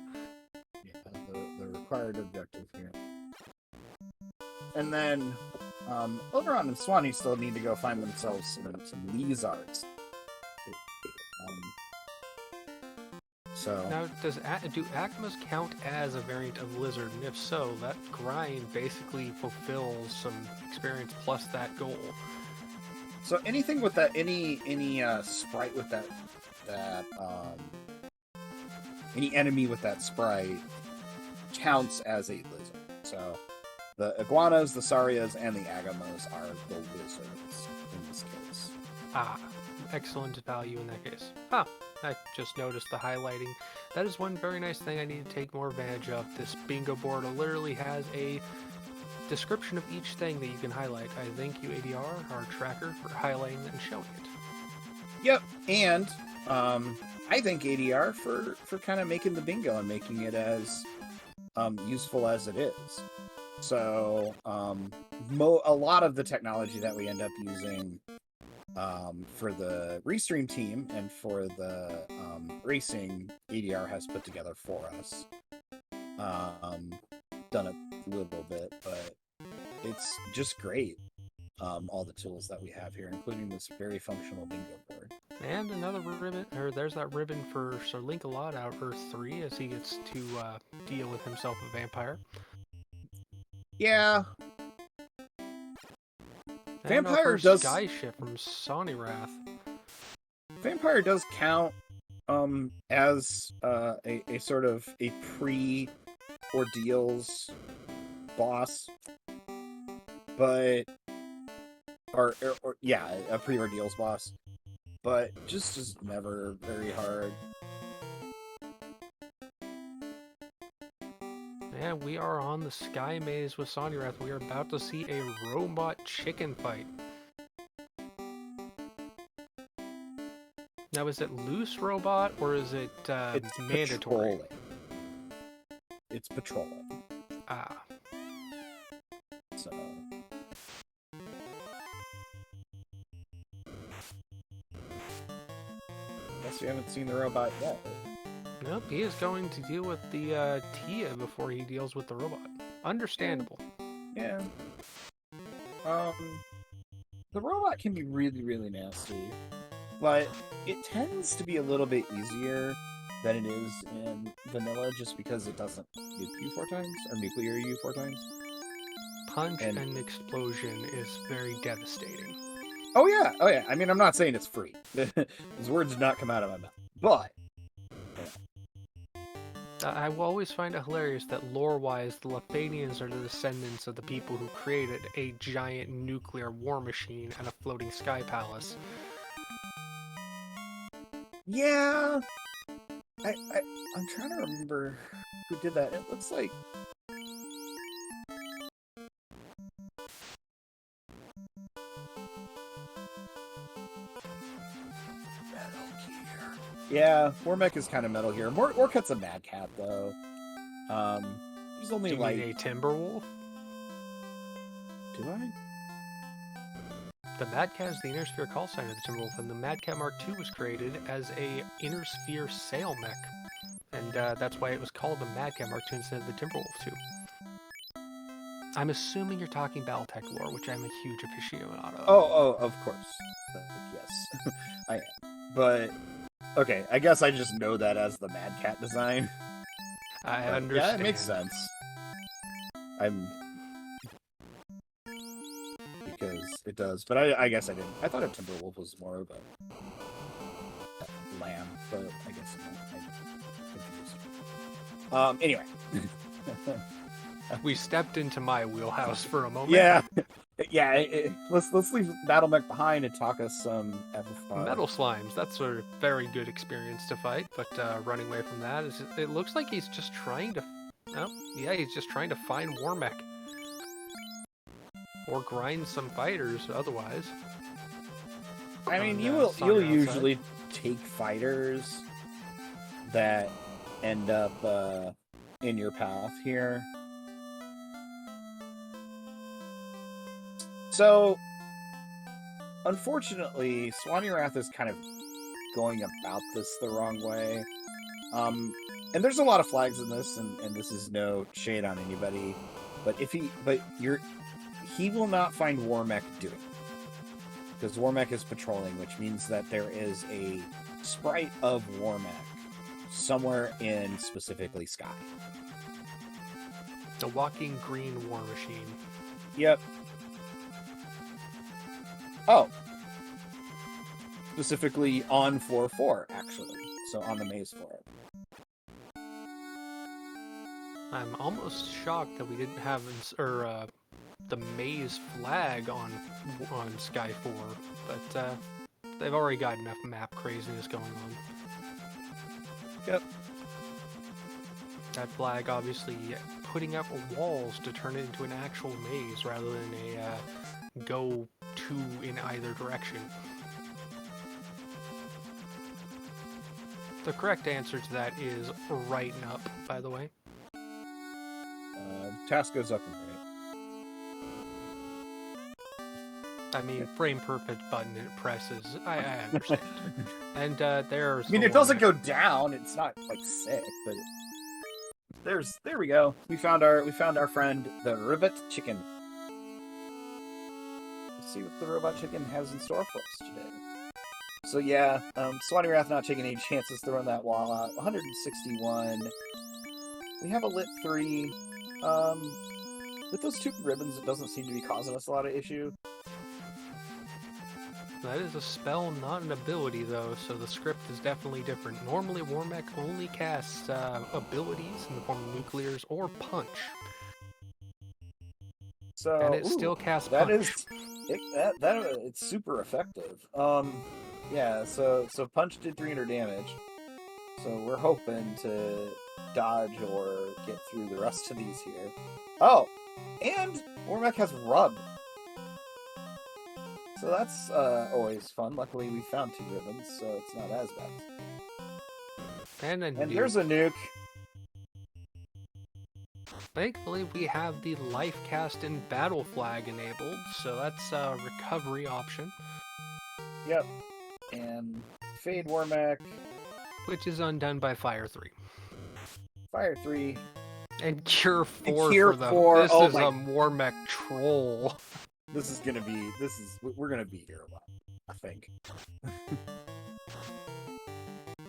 Yeah, the required objective here. And then Oberon and Swanee still need to go find themselves some Lizards. So now, do Akmas count as a variant of Lizard? And if so, that grind basically fulfills some experience plus that goal. So anything with that, any sprite with that any enemy with that sprite counts as a lizard. So the iguanas, the sarias, and the agamos are the lizards in this case. Ah, excellent value in that case. Ah, I just noticed the highlighting. That is one very nice thing I need to take more advantage of. This bingo board literally has a description of each thing that you can highlight. I thank you, ADR, our tracker, for highlighting and showing it. Yep, and I thank ADR for kind of making the bingo and making it as useful as it is. So a lot of the technology that we end up using for the restream team and for the racing, ADR has put together for us. Done a little bit, but it's just great. All the tools that we have here, including this very functional bingo board. And another ribbon, or there's that ribbon for Sir Linkalot out Earth 3 as he gets to deal with himself a vampire. Yeah. And Vampire does Sky Ship from Sonny Wrath. Vampire does count as a sort of a pre-ordeals boss, but or a pre-ordeals boss, but just never very hard. And we are on the Sky Maze with Sonny Wrath. We are about to see a robot chicken fight. Now, is it loose robot or is it it's mandatory? It's patrolling. Ah. So. Guess we haven't seen the robot yet. Nope, he is going to deal with the Tia before he deals with the robot. Understandable. Yeah. the robot can be really, really nasty, but it tends to be a little bit easier than it is in vanilla, just because it doesn't nuke you 4 times or nuclear you 4 times. Punch and explosion is very devastating. Oh yeah. I mean, I'm not saying it's free. Those words did not come out of my mouth, but I will always find it hilarious that lore-wise, the Lefanians are the descendants of the people who created a giant nuclear war machine and a floating sky palace. yeah, I'm trying to remember who did that. It looks like yeah, Warmech is kind of Metal Gear. Morcut's a Mad Cat though. He's only Do you like need a Timberwolf? Do I? The Mad Cat is the Inner Sphere call sign of the Timberwolf, and the Mad Cat Mark II was created as a Inner Sphere sail mech. And that's why it was called the Mad Cat Mark II instead of the Timberwolf 2. I'm assuming you're talking Battletech lore, which I'm a huge aficionado of. Oh, of course. Yes, I am. But okay, I guess I just know that as the Mad Cat design. I understand. Yeah, it makes sense. Because it does, but I guess I didn't. I thought a Timberwolf was more of a lamb, but I guess not. Anyway. We stepped into my wheelhouse for a moment. Yeah. Let's leave Battle Mech behind and talk us some Metal Slimes. That's a very good experience to fight, but running away from that it looks like he's just trying to. Oh, yeah, he's just trying to find Warmech or grind some fighters. Otherwise, I mean, you'll usually take fighters that end up in your path here. So, unfortunately, Swanee Wrath is kind of going about this the wrong way. And there's a lot of flags in this, and this is no shade on anybody. But he will not find Warmech doing it. Because Warmech is patrolling, which means that there is a sprite of Warmech somewhere in specifically Sky. The walking green war machine. Yep. Oh. Specifically on floor 4, actually. So on the maze floor. I'm almost shocked that we didn't have the maze flag on Sky 4, but they've already got enough map craziness going on. Yep. That flag obviously putting up walls to turn it into an actual maze rather than a go to in either direction. The correct answer to that is right and up, by the way. Task goes up and right. I mean, frame perfect button it presses. I understand. And there's. I mean, it doesn't go down. It's not like sick, but there we go. We found our friend the Rivet Chicken. Let's see what the robot chicken has in store for us today. So yeah, Swanee Wrath not taking any chances throwing that wall out. 161. We have a lit 3. With those 2 ribbons, it doesn't seem to be causing us a lot of issue. That is a spell, not an ability, though, so the script is definitely different. Normally, Warmech only casts abilities in the form of nuclears or punch. So, and it still casts punch. It's super effective. Yeah, so punch did 300 damage. So we're hoping to dodge or get through the rest of these here. Oh, and Warmech has rub. So that's always fun. Luckily, we found 2 ribbons, so it's not as bad. And there's a nuke. Thankfully, we have the life cast and battle flag enabled, so that's a recovery option. Yep. And Fade Warmech. Which is undone by Fire 3. Fire 3. And Cure 4 Cure for the... 4. This is a Warmech troll. we're gonna be here a while, I think.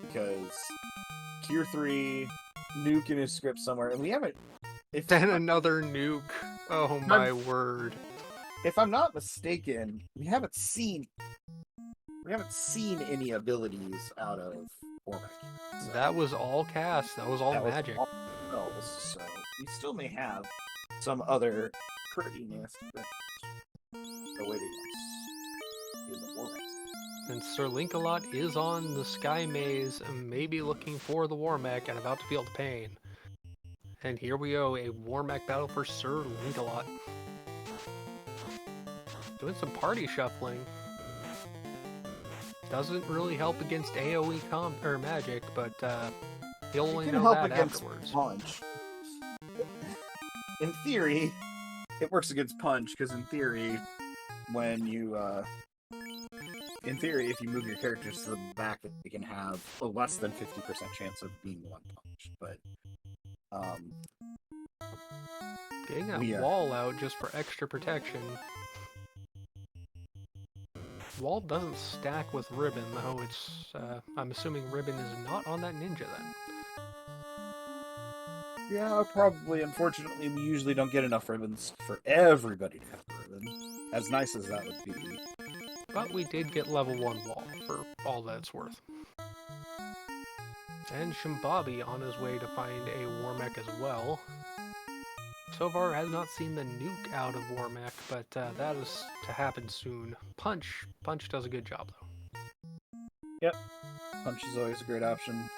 Because Tier 3, nuke in his script somewhere, and we haven't... Then another nuke. Oh my word. If I'm not mistaken, we haven't seen any abilities out of Ormec. So That was all cast. That was all magic. All spells, so we still may have some other pretty nasty things awaiting us in the Ormec. And Sir Linkalot is on the Sky Maze, maybe looking for the Warmech and about to feel the pain. And here we go, a Warmech battle for Sir Linkalot. Doing some party shuffling. Doesn't really help against AoE magic, but he'll only know that afterwards. Punch. In theory, it works against Punch, because in theory, when you if you move your characters to the back, they can have a less than 50% chance of being one punch. But getting that wall out just for extra protection. Wall doesn't stack with Ribbon, though. It's I'm assuming Ribbon is not on that ninja then. Yeah, probably. Unfortunately, we usually don't get enough ribbons for everybody to have a ribbon. As nice as that would be. But we did get level 1 wall, for all that it's worth. And Shimbabi on his way to find a Warmech as well. So far has not seen the nuke out of Warmech, but that is to happen soon. Punch does a good job though. Yep, Punch is always a great option.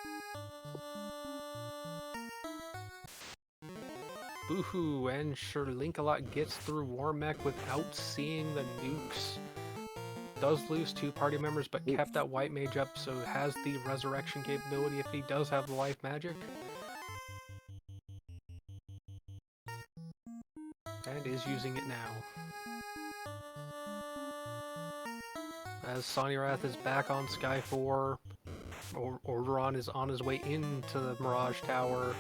Boohoo, and Sir Linkalot gets through Warmech without seeing the nukes. Does lose 2 party members, but kept that white mage up, so has the resurrection capability if he does have the life magic. And is using it now. As Sonirath is back on Sky 4, Orderon is on his way into the Mirage Tower,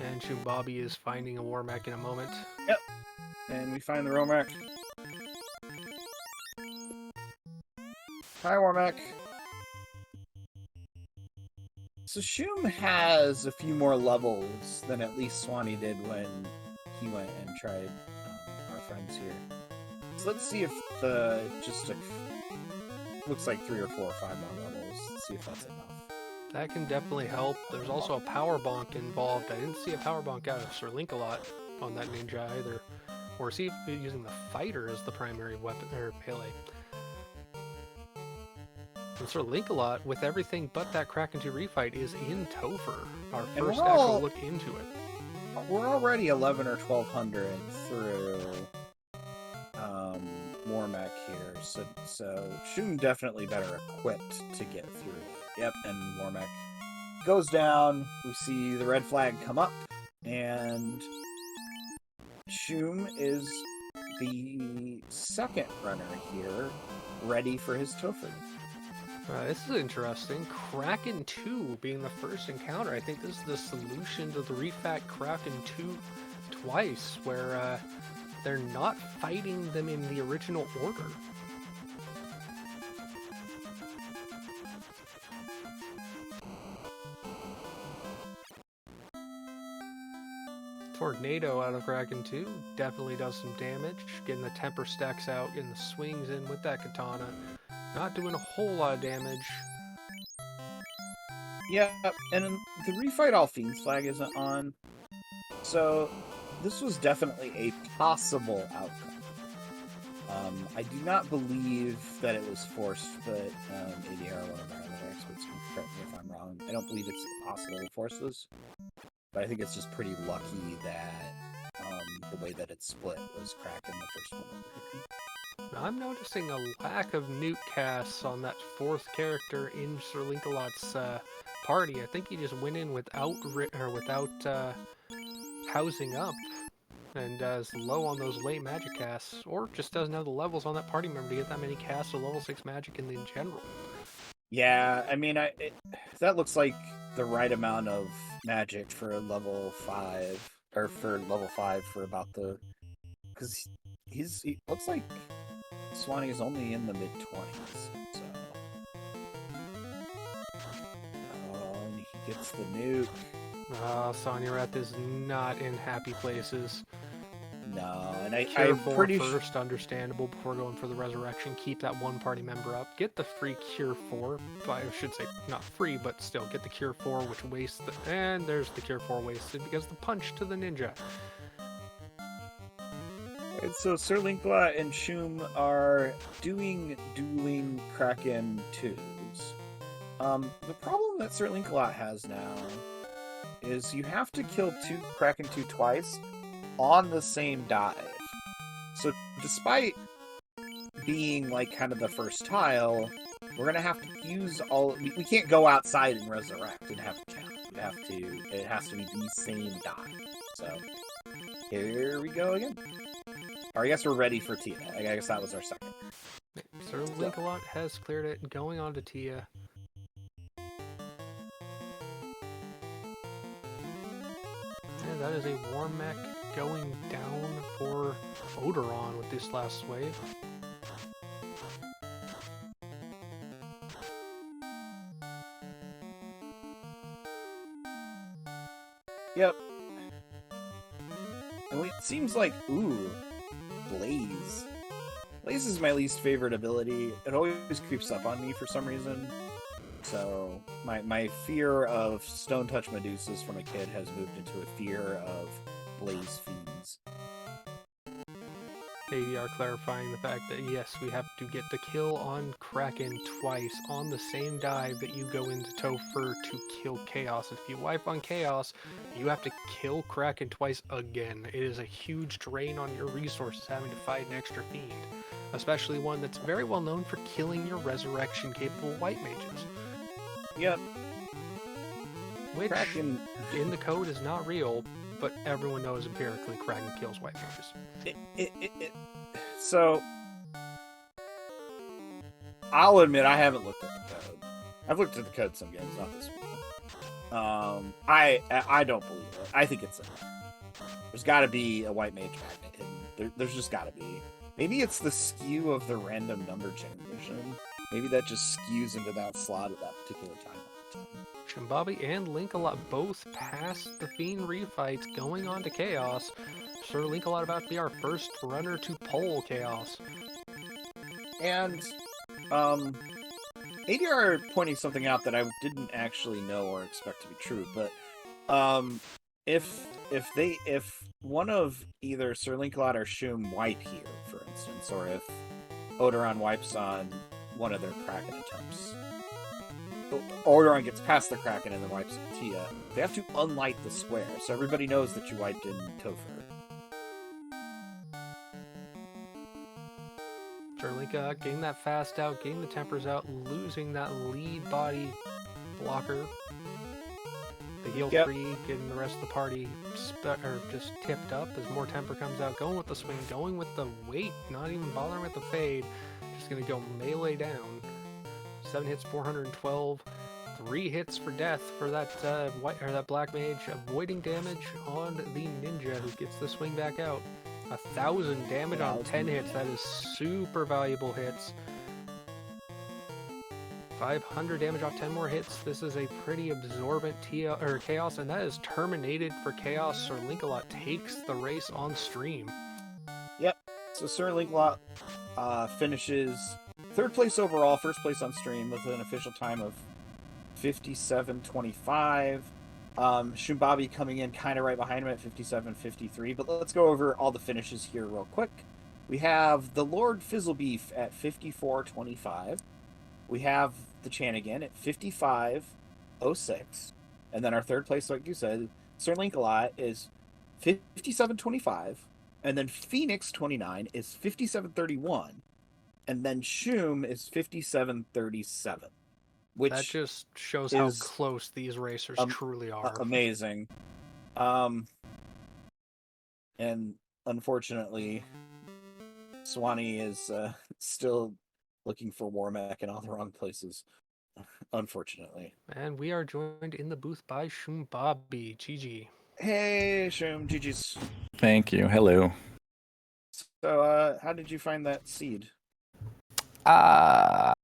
and Shimbabi is finding a Warmech in a moment. Yep, and we find the Warmech. Hi, Warmech. So Shum has a few more levels than at least Swanee did when he went and tried our friends here. So let's see if looks like 3 or 4 or 5 more levels. Let's see if that's enough. That can definitely help. There's also a power bonk involved. I didn't see a power bonk out of Sir Linkalot on that ninja either. Or is he using the fighter as the primary weapon, or Pele? And Sir Linkalot, with everything but that Kraken 2 refight, is in Topher. Our first actual look into it. We're already 11 or 1200 through Warmech here, so Shum definitely better equipped to get through it. Yep, and Warmech goes down. We see the red flag come up, and Shum is the second runner here, ready for his Topher. This is interesting. Kraken 2 being the first encounter. I think this is the solution to the refact Kraken 2 twice, where they're not fighting them in the original order. Tornado out of Kraken 2 definitely does some damage. Getting the temper stacks out, getting the swings in with that katana. Not doing a whole lot of damage. Yeah, and the refight all Fiends flag isn't on. So this was definitely a possible outcome. I do not believe that it was forced, but ADR, one of our other experts, can correct me if I'm wrong. I don't believe it's possible to force this, but I think it's just pretty lucky that the way that it's split was Kraken the first one. I'm noticing a lack of nuke casts on that 4th character in Sir Linkalot's party. I think he just went in without housing up, and is low on those late magic casts, or just doesn't have the levels on that party member to get that many casts of level 6 magic in general. Yeah, I mean, that looks like the right amount of magic for level 5, or for level 5 for about because he looks like Swanee is only in the mid-20s. So, and he gets the nuke. Sonya Wrath is not in happy places. No, and Cure I'm 4 pretty first, understandable, before going for the resurrection. Keep that one party member up. Get the free Cure 4. I should say, not free, but still, get the Cure 4, which wastes the... And there's the Cure 4 wasted because the punch to the ninja. And so Sir Linkla and Shum are doing dueling Kraken 2s. The problem that Sir Linkla has now is you have to kill Kraken 2 twice on the same dive. So despite being like kind of the first tile, we're gonna have to use all. We can't go outside and resurrect and have to count. It has to be the same dive. So here we go again. Or I guess we're ready for Tia. I guess that was our second. Sir Linkalot has cleared it. Going on to Tia. And that is a War Mech going down for Odoron with this last wave. Yep. And it seems like, Blaze. Blaze is my least favorite ability. It always creeps up on me for some reason. So my fear of Stone Touch Medusas from a kid has moved into a fear of Blaze Fiends. ADR clarifying the fact that yes, we have to get the kill on Kraken twice on the same dive that you go into Topher to kill Chaos. If you wipe on Chaos, you have to kill Kraken twice again. It is a huge drain on your resources having to fight an extra Fiend, especially one that's very well known for killing your resurrection capable white mages. Yep. Which Kraken in the code is not real, but everyone knows empirically Kraken kills white mages. So, I'll admit I haven't looked at the code. I've looked at the code some games, not this one. I don't believe it. I think it's in there. There's got to be a white mage magnet hidden. There's just got to be. Maybe it's the skew of the random number generation. Maybe that just skews into that slot at that particular time. Shimbabi and Linkalot both passed the Fiend refights going on to Chaos. Sir Linkalot about to be our first runner to pull Chaos. And ADR pointing something out that I didn't actually know or expect to be true, but if one of either Sir Linkalot or Shum wipe here, for instance, or if Odoron wipes on one of their Kraken attempts, Odoron gets past the Kraken and then wipes Tia, they have to unlight the square, so everybody knows that you wiped in Topher. Sherlinka getting that fast out, getting the tempers out, losing that lead body blocker. The heal free, getting the rest of the party just tipped up as more temper comes out, going with the swing, going with the weight, not even bothering with the fade, just going to go melee down. 7 hits, 412, 3 hits for death for that that black mage, avoiding damage on the ninja who gets the swing back out. 1,000 damage on 10 hits. That is super valuable hits. 500 damage off 10 more hits. This is a pretty absorbent Chaos, and that is terminated for Chaos. Sir Linkalot takes the race on stream. Yep. So Sir Linkalot finishes 3rd place overall, 1st place on stream with an official time of 57:25. Shumbabi coming in kind of right behind him at 57:53. But let's go over all the finishes here real quick. We have the Lord Fizzlebeef at 54:25. We have the Chanigan at 55:06. And then our 3rd place, like you said, Sir Linkalot is 57:25. And then Phoenix 29 is 57:31. And then Shum is 57:37. Which that just shows how close these racers truly are. Amazing. And unfortunately, Swanee is still looking for Warmech in all the wrong places. Unfortunately. And we are joined in the booth by Shumbabi. GG. Hey, Shum. GG's. Thank you. Hello. So, how did you find that seed? I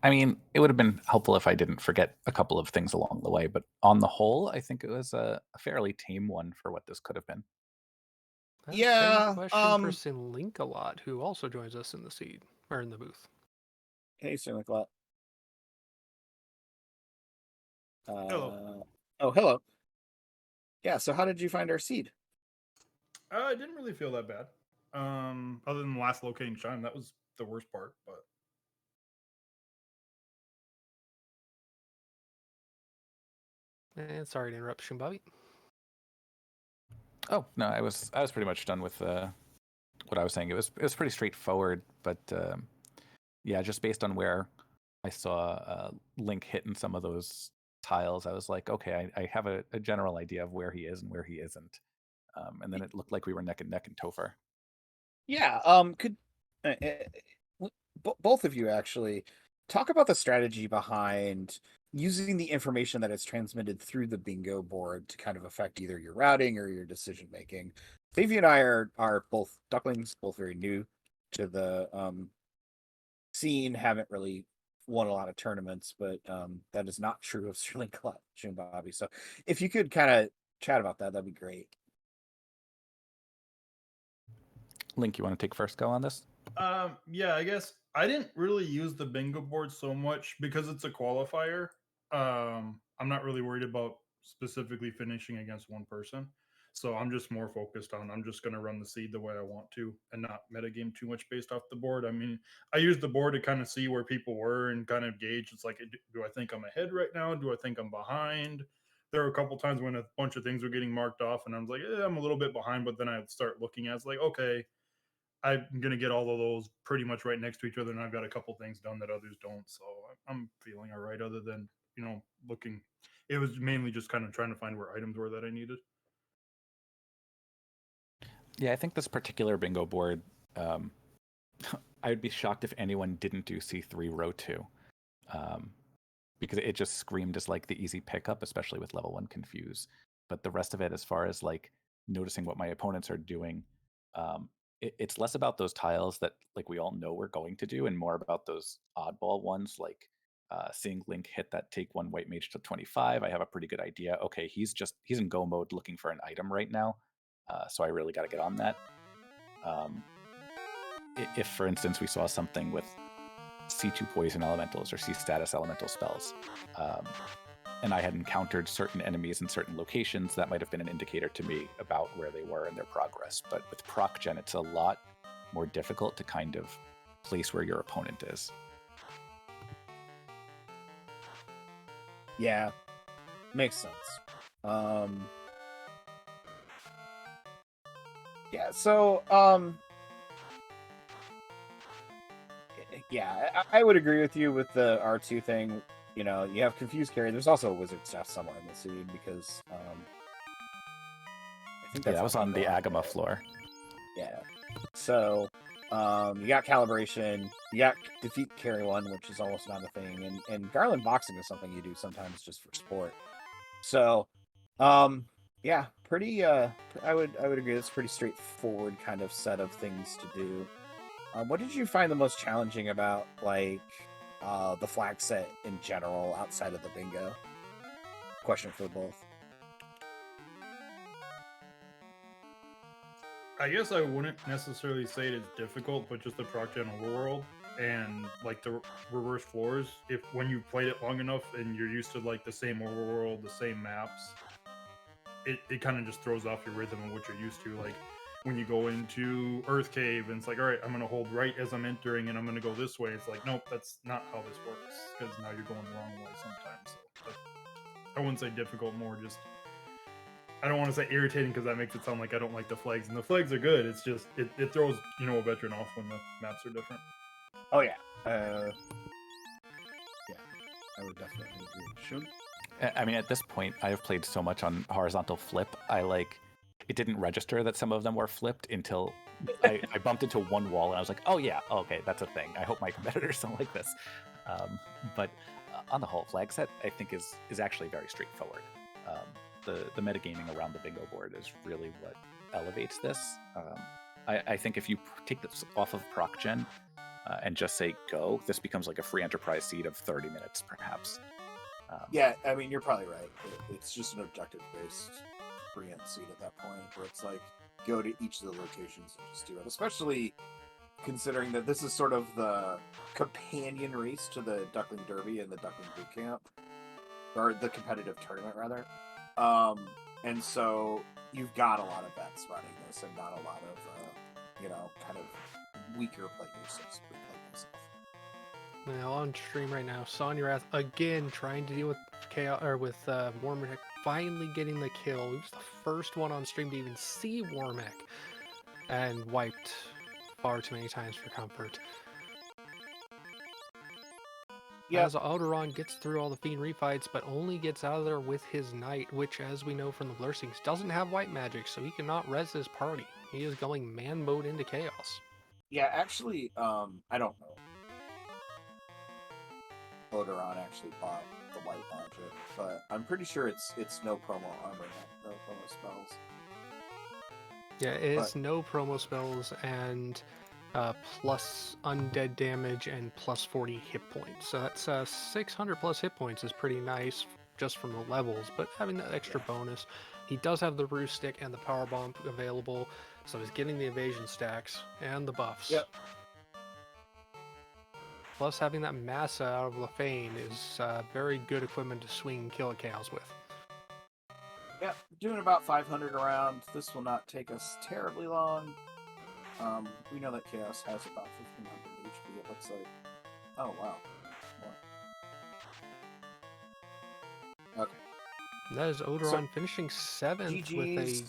mean, it would have been helpful if I didn't forget a couple of things along the way, but on the whole, I think it was a fairly tame one for what this could have been. Same Yeah. question for Sinlink a lot, who also joins us in the seed or in the booth. Hey, Sir McLeod. Hello. Oh, hello. Yeah. So, how did you find our seed? I didn't really feel that bad. Other than the last locating shine, that was the worst part. But And sorry to interrupt, Bobby. Oh no, I was pretty much done with what I was saying. It was pretty straightforward, but yeah, just based on where I saw Link hitting some of those tiles, I was like, okay, I have a general idea of where he is and where he isn't. And then it looked like we were neck and neck in Topher. Yeah. Could both of you actually talk about the strategy behind using the information that is transmitted through the bingo board to kind of affect either your routing or your decision making? Davey and I are both ducklings, both very new to the scene, haven't really won a lot of tournaments, but that is not true of Sterling Clutch and Bobby. So if you could kind of chat about that, that'd be great. Link, you want to take first go on this? yeah, I guess I didn't really use the bingo board so much because it's a qualifier. I'm not really worried about specifically finishing against one person. So I'm just more focused on I'm just going to run the seed the way I want to and not metagame too much based off the board. I mean, I used the board to kind of see where people were and kind of gauge. It's like, do I think I'm ahead right now? Do I think I'm behind? There were a couple times when a bunch of things were getting marked off and I was like, I'm a little bit behind, but then I would start looking at it's like, okay, I'm going to get all of those pretty much right next to each other, and I've got a couple things done that others don't. So I'm feeling all right, other than, looking. It was mainly just kind of trying to find where items were that I needed. Yeah, I think this particular bingo board, I would be shocked if anyone didn't do C3 row 2. Because it just screamed as like the easy pickup, especially with level 1 confuse. But the rest of it, as far as like noticing what my opponents are doing, it's less about those tiles that like we all know we're going to do, and more about those oddball ones, like seeing Link hit that take one white mage to 25. I have a pretty good idea. Okay, he's in go mode looking for an item right now, so I really got to get on that. If, for instance, we saw something with C2 poison elementals or C status elemental spells, and I had encountered certain enemies in certain locations, that might have been an indicator to me about where they were in their progress. But with proc gen, it's a lot more difficult to kind of place where your opponent is. Yeah, makes sense. Yeah, so yeah, I would agree with you with the R2 thing. You know, you have confused carry. There's also a wizard staff somewhere in the scene because I think that's that was on the Agama floor. Yeah. So you got calibration, you got defeat carry one, which is almost not a thing, and Garland boxing is something you do sometimes just for sport. So yeah, pretty I would agree it's a pretty straightforward kind of set of things to do. What did you find the most challenging about like the flag set in general outside of the bingo? Question for both. I guess I wouldn't necessarily say it is difficult, but just the proc gen overworld and like the reverse floors. If when you played it long enough and you're used to like the same overworld, the same maps, it kind of just throws off your rhythm and what you're used to. Like when you go into Earth Cave and it's like, all right, I'm gonna hold right as I'm entering and I'm gonna go this way. It's like, nope, that's not how this works because now you're going the wrong way sometimes. So I wouldn't say difficult, more just I don't want to say irritating because that makes it sound like I don't like the flags, and the flags are good. It's just it throws a veteran off when the maps are different. Oh yeah, yeah, I would definitely agree. Should I mean, at this point, I have played so much on horizontal flip. It didn't register that some of them were flipped until I bumped into one wall and I was like, oh yeah, okay, that's a thing. I hope my competitors don't like this. But on the whole, flag set I think is actually very straightforward. The metagaming around the bingo board is really what elevates this. I think if you take this off of proc gen and just say go, this becomes like a free enterprise seed of 30 minutes, perhaps. Yeah, I mean, you're probably right. It's just an objective-based pre-end seed at that point, where it's like, go to each of the locations and just do it. Especially considering that this is sort of the companion race to the Duckling Derby and the Duckling Boot Camp, or the competitive tournament, rather. And so you've got a lot of vets running this, and not a lot of, kind of weaker players, so to speak, like myself. Now on stream right now, Sonya Wrath again trying to deal with chaos or with Warmech, finally getting the kill. He was the first one on stream to even see Warmech, and wiped far too many times for comfort. Yeah. As Alderon gets through all the Fiend refights, but only gets out of there with his Knight, which, as we know from the Blurstings, doesn't have white magic, so he cannot res his party. He is going man mode into chaos. Yeah, actually, I don't know. Odoron actually bought the white magic, but I'm pretty sure it's no promo armor, no promo spells. Yeah, it's no promo spells and plus undead damage and plus 40 hit points. So that's 600 plus hit points is pretty nice just from the levels, but having that extra bonus. He does have the Roost Stick and the Power Bomb available, so he's getting the evasion stacks and the buffs. Yep. Plus, having that Massa out of Lefane is very good equipment to swing and kill a Chaos with. Yep, doing about 500 around. This will not take us terribly long. We know that Chaos has about 1500 HP, it looks like. Oh, wow. More. Okay. That is Odoron finishing 7th GG's. with a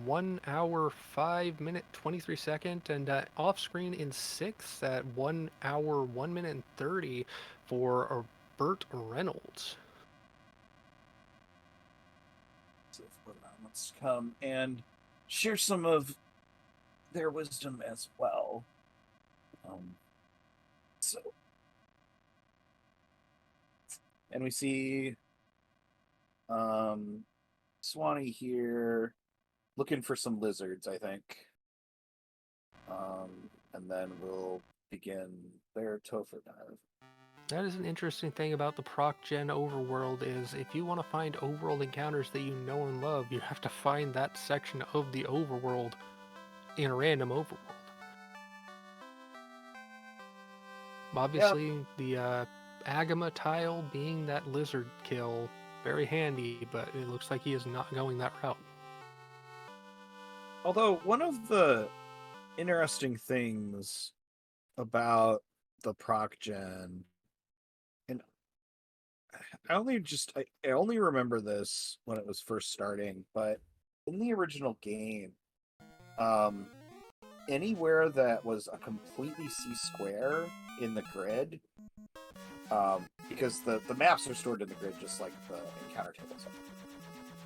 1 hour 5 minute 23 second, and off screen in 6th at 1 hour 1 minute and 30 for Burt Reynolds. So let's come and share some of their wisdom as well. And we see Swanee here looking for some lizards, I think. And then we'll begin their Topher dive. That is an interesting thing about the proc gen overworld is if you want to find overworld encounters that you know and love, you have to find that section of the overworld in a random overworld. Obviously, the Agama tile being that lizard kill, very handy, but it looks like he is not going that route. Although, one of the interesting things about the proc gen, and I only remember this when it was first starting, but in the original game, anywhere that was a completely C square in the grid, because the maps are stored in the grid just like the encounter tables are.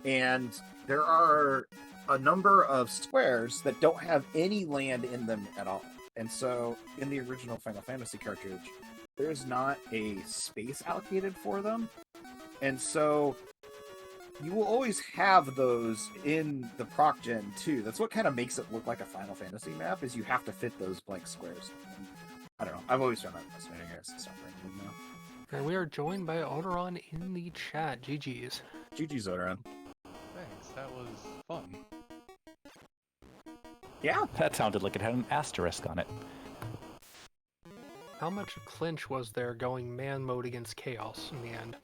And there are a number of squares that don't have any land in them at all. And so in the original Final Fantasy cartridge, there's not a space allocated for them. And so you will always have those in the proc gen too. That's what kind of makes it look like a Final Fantasy map, is you have to fit those blank squares. And I don't know. I've always found that fascinating. I guess it's not random now. And we are joined by Odoron in the chat. GG's. GG's, Odoron. Thanks, that was fun. Yeah. That sounded like it had an asterisk on it. How much clinch was there going man mode against Chaos in the end?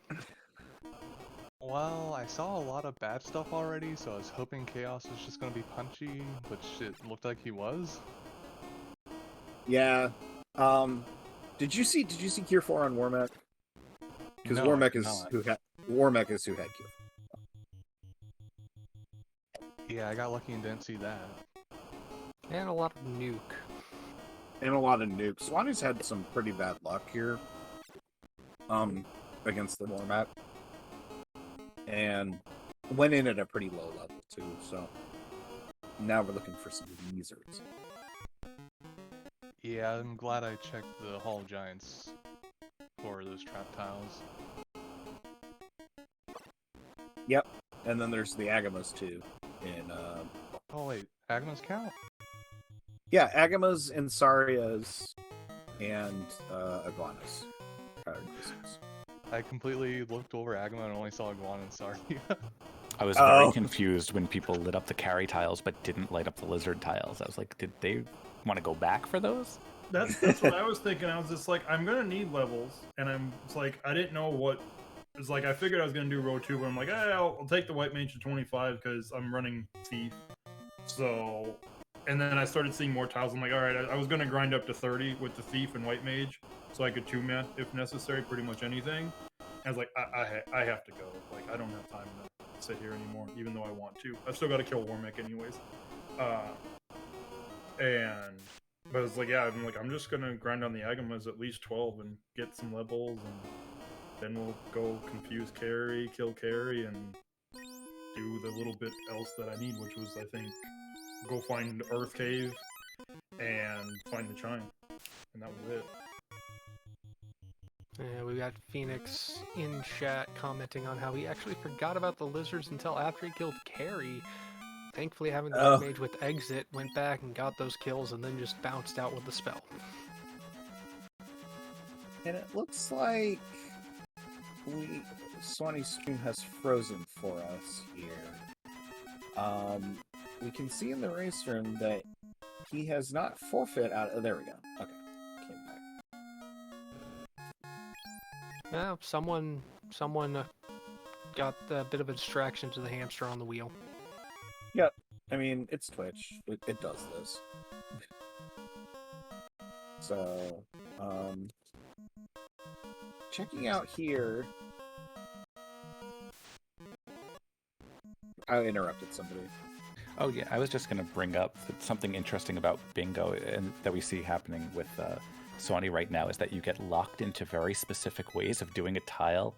Well, I saw a lot of bad stuff already, so I was hoping Chaos was just gonna be punchy, which it looked like he was. Yeah. Did you see Cure 4 on Warmech? Because No, Warmech I is did Warmech is who had Cure. Yeah, I got lucky and didn't see that. And a lot of nuke. And a lot of nukes. Swanee's had some pretty bad luck here. Against the Warmech. And went in at a pretty low level too, so now we're looking for some lizards. Yeah, I'm glad I checked the Hall of Giants for those trap tiles. Yep. And then there's the Agamas too in Oh wait, Agnes count? Yeah, Agamas and Sarias and Iguanas. I completely looked over Agama and only saw Iguana and Saria. I was very confused when people lit up the carry tiles but didn't light up the lizard tiles. I was like, did they want to go back for those? That's what I was thinking. I was just like, I'm gonna need levels, and it's like I didn't know what. It's like I figured I was gonna do row 2, but I'm like, I'll take the white mage to 25 because I'm running thief. So, and then I started seeing more tiles. I'm like, all right, I was gonna grind up to 30 with the thief and white mage, so I could 2-man if necessary, pretty much anything. I was like, I have to go. Like, I don't have time to sit here anymore, even though I want to. I've still got to kill Warmech anyways. But I was like, yeah, I'm just gonna grind on the Agamas at least 12 and get some levels, and then we'll go confuse carry, kill carry, and do the little bit else that I need, which was, I think, go find Earth Cave and find the Chime, and that was it. Yeah, we got Phoenix in chat commenting on how he actually forgot about the lizards until after he killed Carrie. Thankfully, having the white mage with exit, went back and got those kills, and then just bounced out with the spell. And it looks like Swanee's stream has frozen for us here. We can see in the race room that he has not forfeit out. Oh, there we go. Okay, came back. Well, someone got a bit of a distraction to the hamster on the wheel. Yep. I mean, it's Twitch. It does this. So, checking out here. I interrupted somebody. Oh yeah, I was just going to bring up something interesting about bingo and that we see happening with Swanee right now is that you get locked into very specific ways of doing a tile.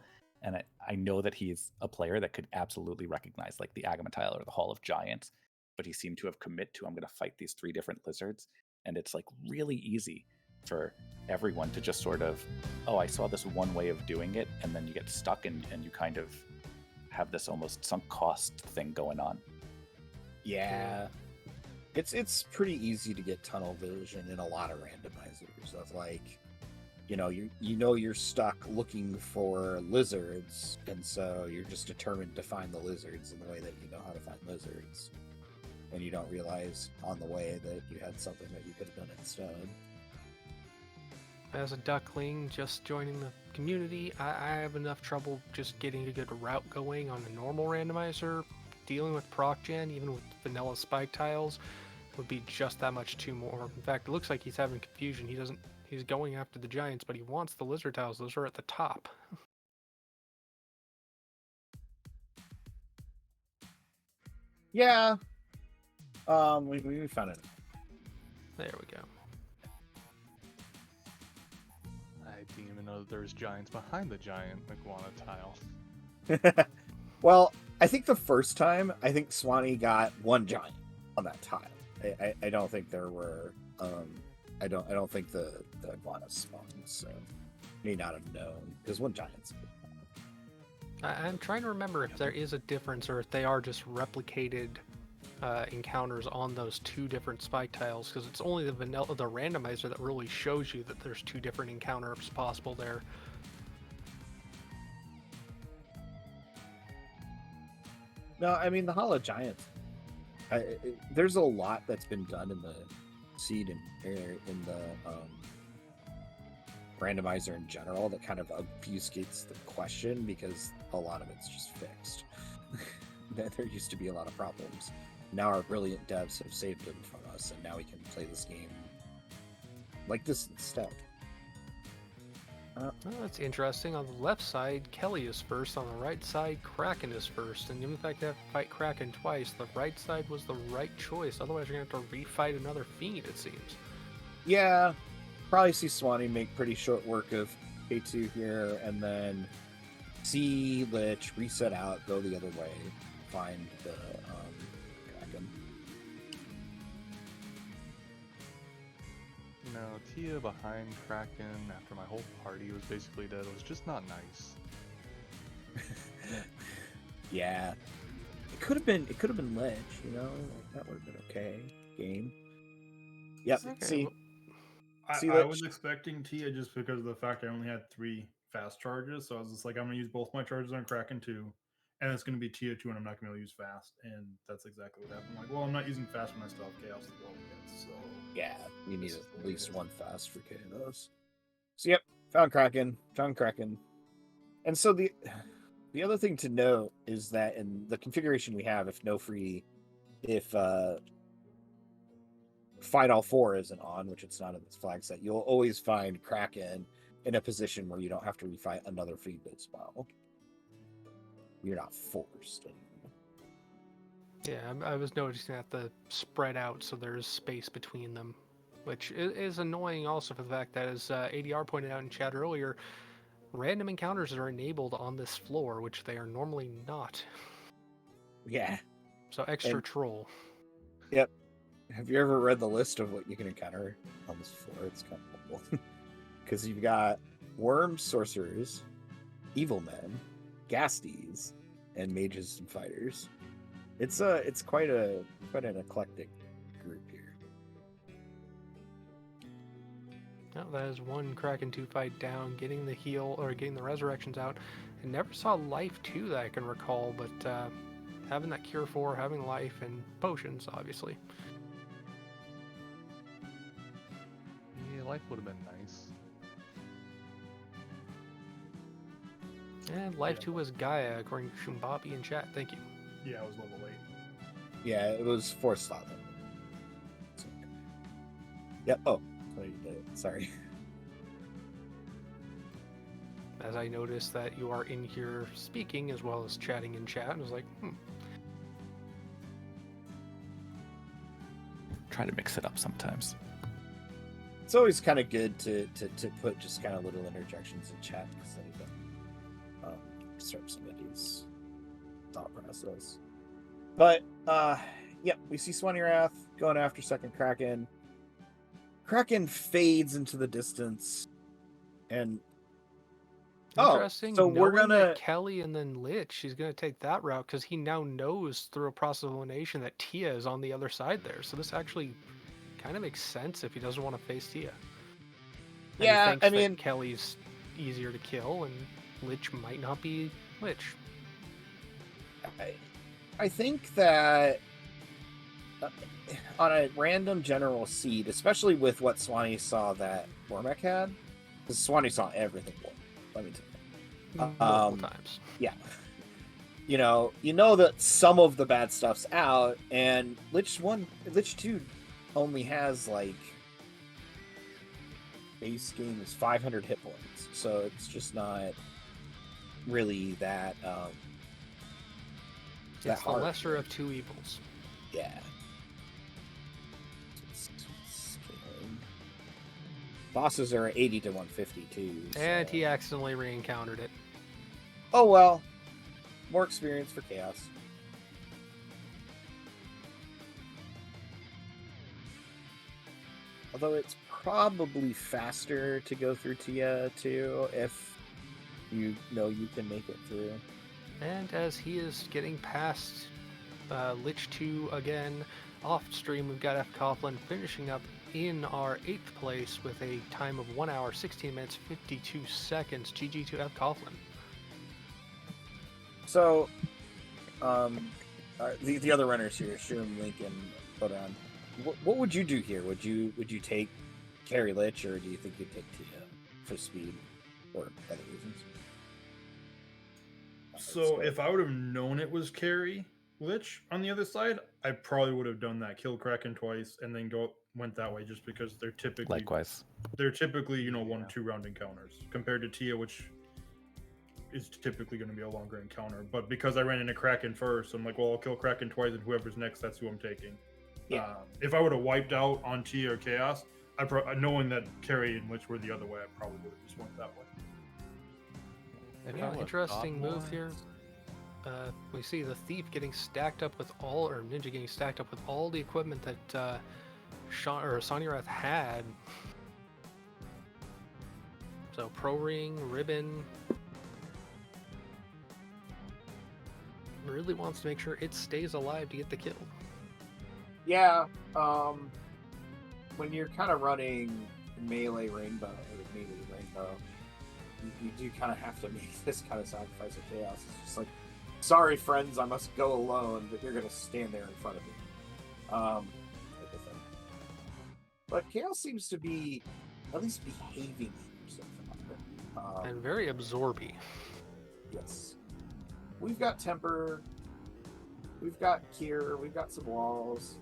And I know that he's a player that could absolutely recognize like the Agama tile or the Hall of Giants, but he seemed to have commit to, I'm going to fight these 3 different lizards. And it's like really easy for everyone to just sort of, oh, I saw this one way of doing it. And then you get stuck and you kind of have this almost sunk cost thing going on. Yeah. It's pretty easy to get tunnel vision in a lot of randomizers. Of like, you're stuck looking for lizards, and so you're just determined to find the lizards in the way that you know how to find lizards. And you don't realize on the way that you had something that you could have done instead. As a duckling just joining the community, I have enough trouble just getting a good route going on a normal randomizer. Dealing with proc gen, even with vanilla spike tiles, would be just that much too more. In fact, it looks like he's having confusion. He's going after the giants, but he wants the lizard tiles. Those are at the top. Yeah. We found it. There we go. I didn't even know that there was giants behind the giant iguana tile. Well, I think the first time, Swanee got 1 giant on that tile. I don't think there were. I don't think the iguana spawned. So may not have known because 1 giant's. I'm trying to remember if there is a difference or if they are just replicated encounters on those 2 different spike tiles, because it's only the randomizer that really shows you that there's 2 different encounters possible there. No, I mean the Hollow Giants. There's a lot that's been done in the seed and in the randomizer in general that kind of obfuscates the question because a lot of it's just fixed. There used to be a lot of problems. Now our brilliant devs have saved them from us, and now we can play this game like this instead. Oh, that's interesting. On the left side, Kelly is first. On the right side, Kraken is first. And given the fact that I have to fight Kraken twice, the right side was the right choice. Otherwise, you're going to have to refight another Fiend, it seems. Yeah, probably see Swanee make pretty short work of K2 here, and then see Lich, reset out, go the other way, find the Kraken. No, Tia behind Kraken after my whole party was basically dead. It was just not nice. Yeah, it could have been Ledge, that would have been okay. Game. Yep. Okay, See, well, See, I Lich? was expecting Tia just because of the fact I only had 3 fast charges, so I was just like, I'm gonna use both my charges on Kraken 2, and it's gonna be Tia 2, and I'm not gonna be able to use fast, and that's exactly what happened. I'm like, well, I'm not using fast when I still have chaos to go against, so Yeah, you need This is at what it least is. one fast for KOs. So yep, found Kraken. And so the other thing to note is that in the configuration we have, if Fight All 4 isn't on, which it's not in this flag set, you'll always find Kraken in a position where you don't have to refight another Fiend spell. You're not forced anymore. yeah, I was noticing that the spread out so there's space between them, which is annoying also for the fact that, as ADR pointed out in chat earlier, random encounters are enabled on this floor, which they are normally not. Yeah. So extra And- troll. Yep. Have you ever read the list of what you can encounter on this floor? It's kind of cool. Because you've got worms, sorcerers, evil men, ghasties, and mages and fighters. It's quite an eclectic group here. No, that is one Kraken 2 fight down, getting the heal, or getting the resurrections out. I never saw life 2 that I can recall, but having that cure 4, having life, and potions, obviously. Yeah, life would have been nice. And life Yeah. 2 was Gaia, according to Shumbabi in chat. Thank you. yeah, I was level 8. Yeah, it was 4 slot. Yep. Oh, you did it. Sorry. As I noticed that you are in here speaking as well as chatting in chat, I was like, Try to mix it up sometimes. It's always kind of good to put just kind of little interjections in chat because then you can disturb somebody's thought process. But yep, we see Swanee Wrath going after second Kraken. Kraken fades into the distance, and interesting. so we're knowing gonna that Kelly and then Lich, he's gonna take that route because he now knows through a process of elimination that Tia is on the other side there. So this actually kind of makes sense if he doesn't want to face Tia. And Yeah, he thinks I that mean- Kelly's easier to kill, and Lich might not be Lich. I think that on a random general seed, especially with what Swanee saw that Wormek had, because Swanee saw everything. Let me tell you. Multiple times. Yeah. You know that some of the bad stuff's out, and Lich 2 only has like base game is 500 hit points, so it's just not really that that It's the hard. lesser of two evils. Yeah. Scaling. Bosses are 80 to 150 too. And so- he accidentally re-encountered it. Oh well. More experience for Chaos. Although it's probably faster to go through Tia too if you know you can make it through. And as he is getting past Lich 2 again, off stream we've got F. Coughlin finishing up in our 8th place with a time of 1 hour, 16 minutes, 52 seconds. GG to F. Coughlin. So, the other runners here, Shroom, Lincoln, Bodon, what would you do here? Would you take Carry Lich, or do you think you'd take Tia for speed or other reasons? So if I would have known it was carry Lich on the other side, I probably would have done that. Kill Kraken twice and then went that way, just because they're typically Likewise. 1-2 round encounters compared to Tia, which is typically going to be a longer encounter. But because I ran into Kraken first, I'm like, well, I'll kill Kraken twice, and whoever's next, that's who I'm taking. Yeah. If I would have wiped out on Tia or Chaos, knowing that Carry and Lich were the other way, I probably would have just went that way. If Yeah, I would've interesting thought move more, here. We see the Thief getting stacked up with Ninja getting stacked up with all the equipment that Sonirath had. So Pro Ring, Ribbon. Really wants to make sure it stays alive to get the kill. Yeah. when you're kind of running melee rainbow or melee rainbow, you do kind of have to make this kind of sacrifice of chaos. It's just like, sorry friends, I must go alone, but you're gonna stand there in front of me. Type of thing. But chaos seems to be at least behaving so far. And very absorby. Yes. We've got temper. We've got cure. We've got some walls.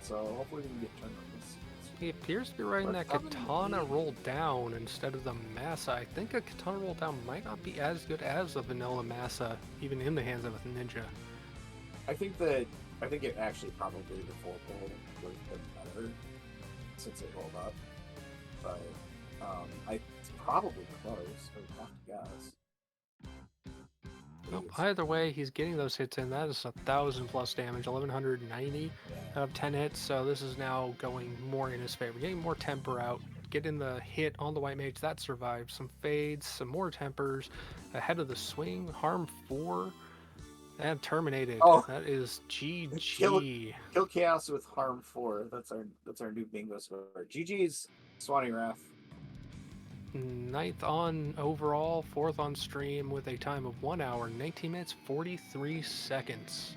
So hopefully we can get turned on this. He appears to be riding that katana roll down instead of the massa. I think a katana roll down might not be as good as a vanilla massa, even in the hands of a ninja. I think it actually probably the full pull would have been better since it rolled up. But it's probably close. I would have to guess. Well, either way, he's getting those hits in. That is 1,000 plus damage, 1,190 out of 10 hits. So this is now going more in his favor. Getting more temper out, getting the hit on the white mage that survived. Some fades, some more tempers, ahead of the swing, harm 4, and terminated. Oh. That is GG. Kill chaos with harm 4. That's our new bingo score. GG's Swanee Wrath. 9th on overall, 4th on stream with a time of 1 hour, 19 minutes, 43 seconds.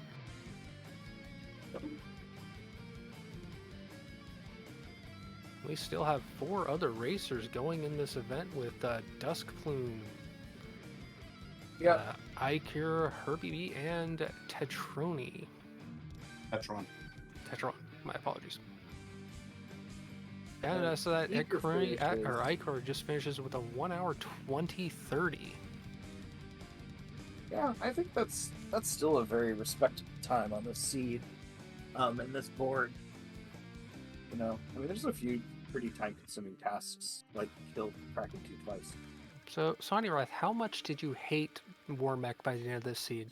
We still have 4 other racers going in this event with Dusk Plume, Icure, Herbie B, and Tetroni. Tetron. My apologies. And so that Icor just finishes with a 1 hour 20:30. Yeah, I think that's still a very respectable time on this seed, and this board. You know, I mean, there's a few pretty time-consuming tasks, like kill Kraken 2 twice. So, Sonny Roth, how much did you hate Warmech by the end of this seed?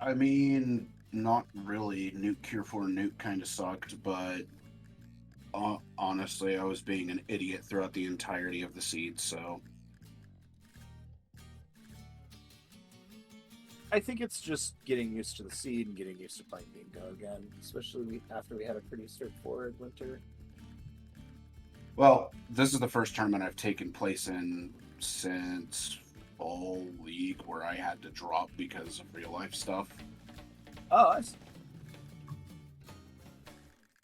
I mean, not really. Nuke Cure 4 Nuke kind of sucked, but honestly, I was being an idiot throughout the entirety of the seed, so... I think it's just getting used to the seed and getting used to playing bingo again, especially after we had a pretty straightforward winter. Well, this is the first tournament I've taken place in since Fall League, where I had to drop because of real-life stuff. Oh, I see.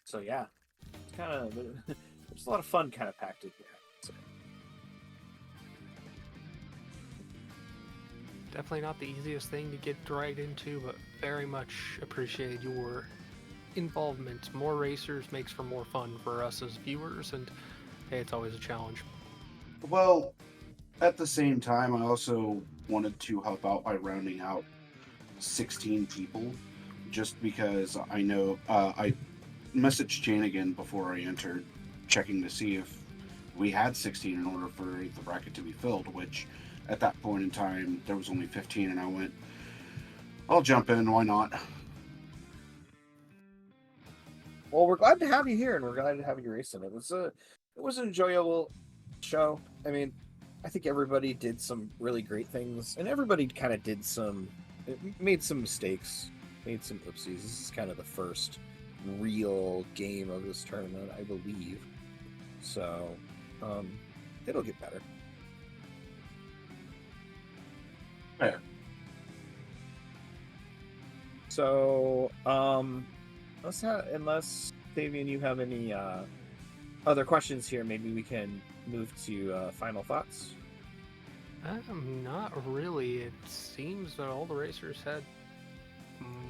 So yeah, it's kind of there's a lot of fun kind of packed in here. So. Definitely not the easiest thing to get right into, but very much appreciate your involvement. More racers makes for more fun for us as viewers, and hey, it's always a challenge. Well, at the same time, I also wanted to help out by rounding out 16 people, just because I know I messaged Jane again before I entered, checking to see if we had 16 in order for the bracket to be filled, which at that point in time there was only 15, and I went, I'll jump in, why not? Well, we're glad to have you here, and we're glad to have you racing. It was an enjoyable show. I mean, I think everybody did some really great things, and everybody kind of made some mistakes, made some oopsies. This is kind of the first real game of this tournament, I believe. So, it'll get better. Fair. So, unless Fabian, you have any other questions here, maybe we can move to final thoughts. Not really. It seems that all the racers had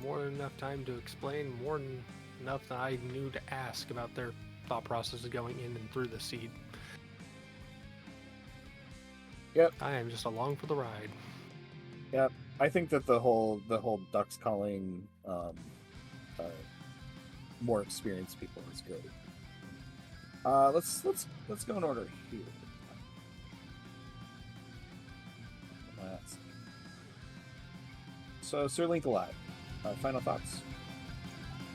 more than enough time to explain, more than enough that I knew to ask about their thought processes going in and through the seed. Yep. I am just along for the ride. Yep. I think that the whole ducks calling more experienced people is good. Let's go in order here. So, Sir Link Alive, final thoughts?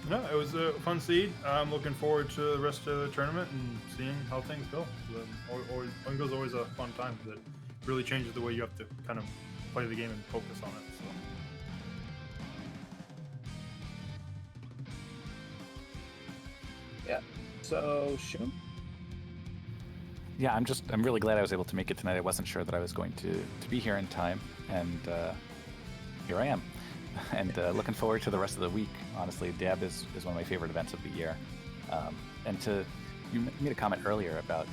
No, it was a fun seed. I'm looking forward to the rest of the tournament and seeing how things go. Bingo's always a fun time that really changes the way you have to kind of play the game and focus on it. So, Shum? Yeah, I'm really glad I was able to make it tonight. I wasn't sure that I was going to be here in time, and here I am. And looking forward to the rest of the week. Honestly, Dab is one of my favorite events of the year. You made a comment earlier about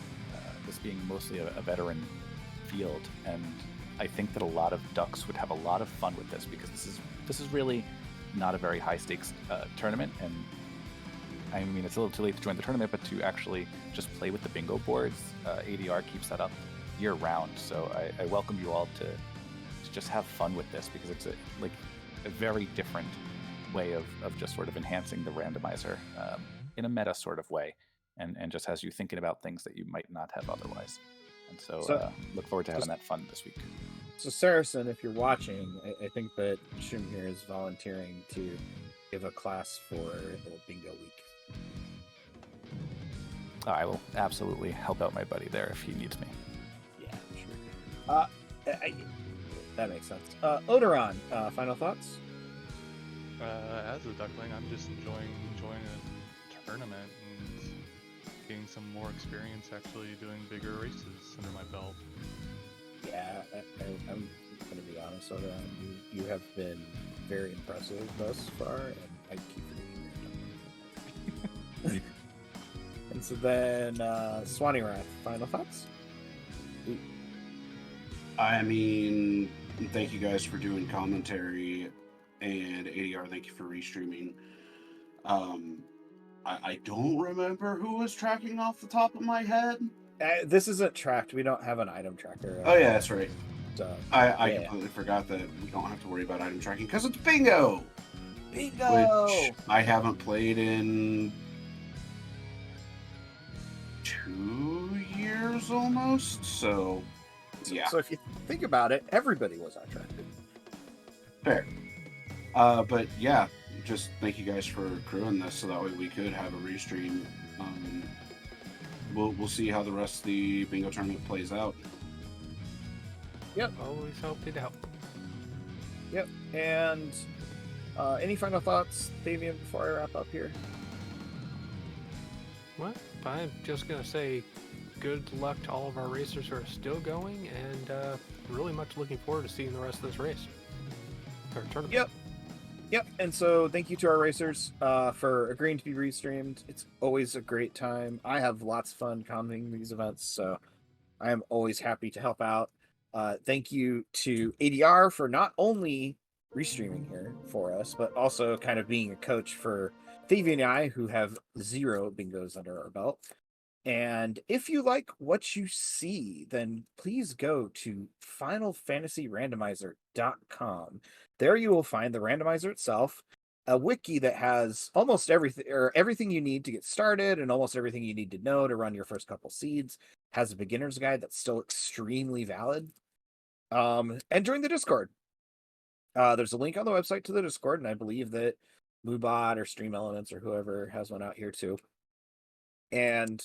this being mostly a veteran field, and I think that a lot of Ducks would have a lot of fun with this, because this is really not a very high stakes tournament, and I mean, it's a little too late to join the tournament, but to actually just play with the bingo boards, ADR keeps that up year round. So I welcome you all to just have fun with this, because it's a very different way of just sort of enhancing the randomizer in a meta sort of way, and just has you thinking about things that you might not have otherwise. And so look forward to having that fun this week. So Saracen, if you're watching, I think that Shum here is volunteering to give a class for the bingo week. I will absolutely help out my buddy there if he needs me. Yeah, sure. That makes sense. Odoron, final thoughts? As a duckling, I'm just enjoying a tournament and getting some more experience actually doing bigger races under my belt. Yeah, I'm going to be honest, Odoron. You have been very impressive thus far, and I keep forgetting your And so then, Swanee Wrath, final thoughts? I mean, thank you guys for doing commentary, and ADR, thank you for restreaming. I don't remember who was tracking off the top of my head. This isn't tracked. We don't have an item tracker. Oh yeah, that's right. I yeah. completely forgot that we don't have to worry about item tracking because it's bingo. Bingo! Which I haven't played in 2 years almost. So yeah. So if you think about it, everybody was attracted. Fair. But yeah, just thank you guys for crewing this so that way we could have a restream. We'll see how the rest of the bingo tournament plays out. Yep. Always happy to help. Yep. And any final thoughts, Fabian, before I wrap up here? Well, I'm just going to say good luck to all of our racers who are still going, and really much looking forward to seeing the rest of this race. Or tournament. Yep. And so thank you to our racers for agreeing to be restreamed. It's always a great time. I have lots of fun commenting these events, so I am always happy to help out. Thank you to ADR for not only restreaming here for us, but also kind of being a coach for Thavi and I, who have 0 bingos under our belt. And if you like what you see, then please go to finalfantasyrandomizer.com. There you will find the randomizer itself, a wiki that has almost everything you need to get started and almost everything you need to know to run your first couple seeds, has a beginner's guide that's still extremely valid. And join the Discord. There's a link on the website to the Discord, and I believe that Moobot or Stream Elements or whoever has one out here too. And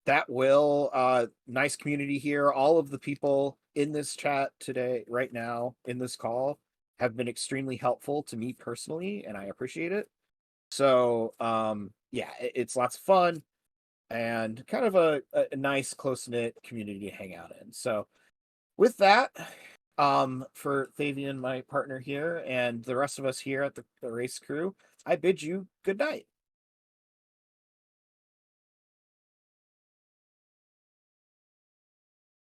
that will nice community here. All of the people in this chat today, right now, in this call, have been extremely helpful to me personally, and I appreciate it. So yeah, it's lots of fun and kind of a nice close-knit community to hang out in. So with that, for Fabian, my partner here, and the rest of us here at the race crew, I bid you good night.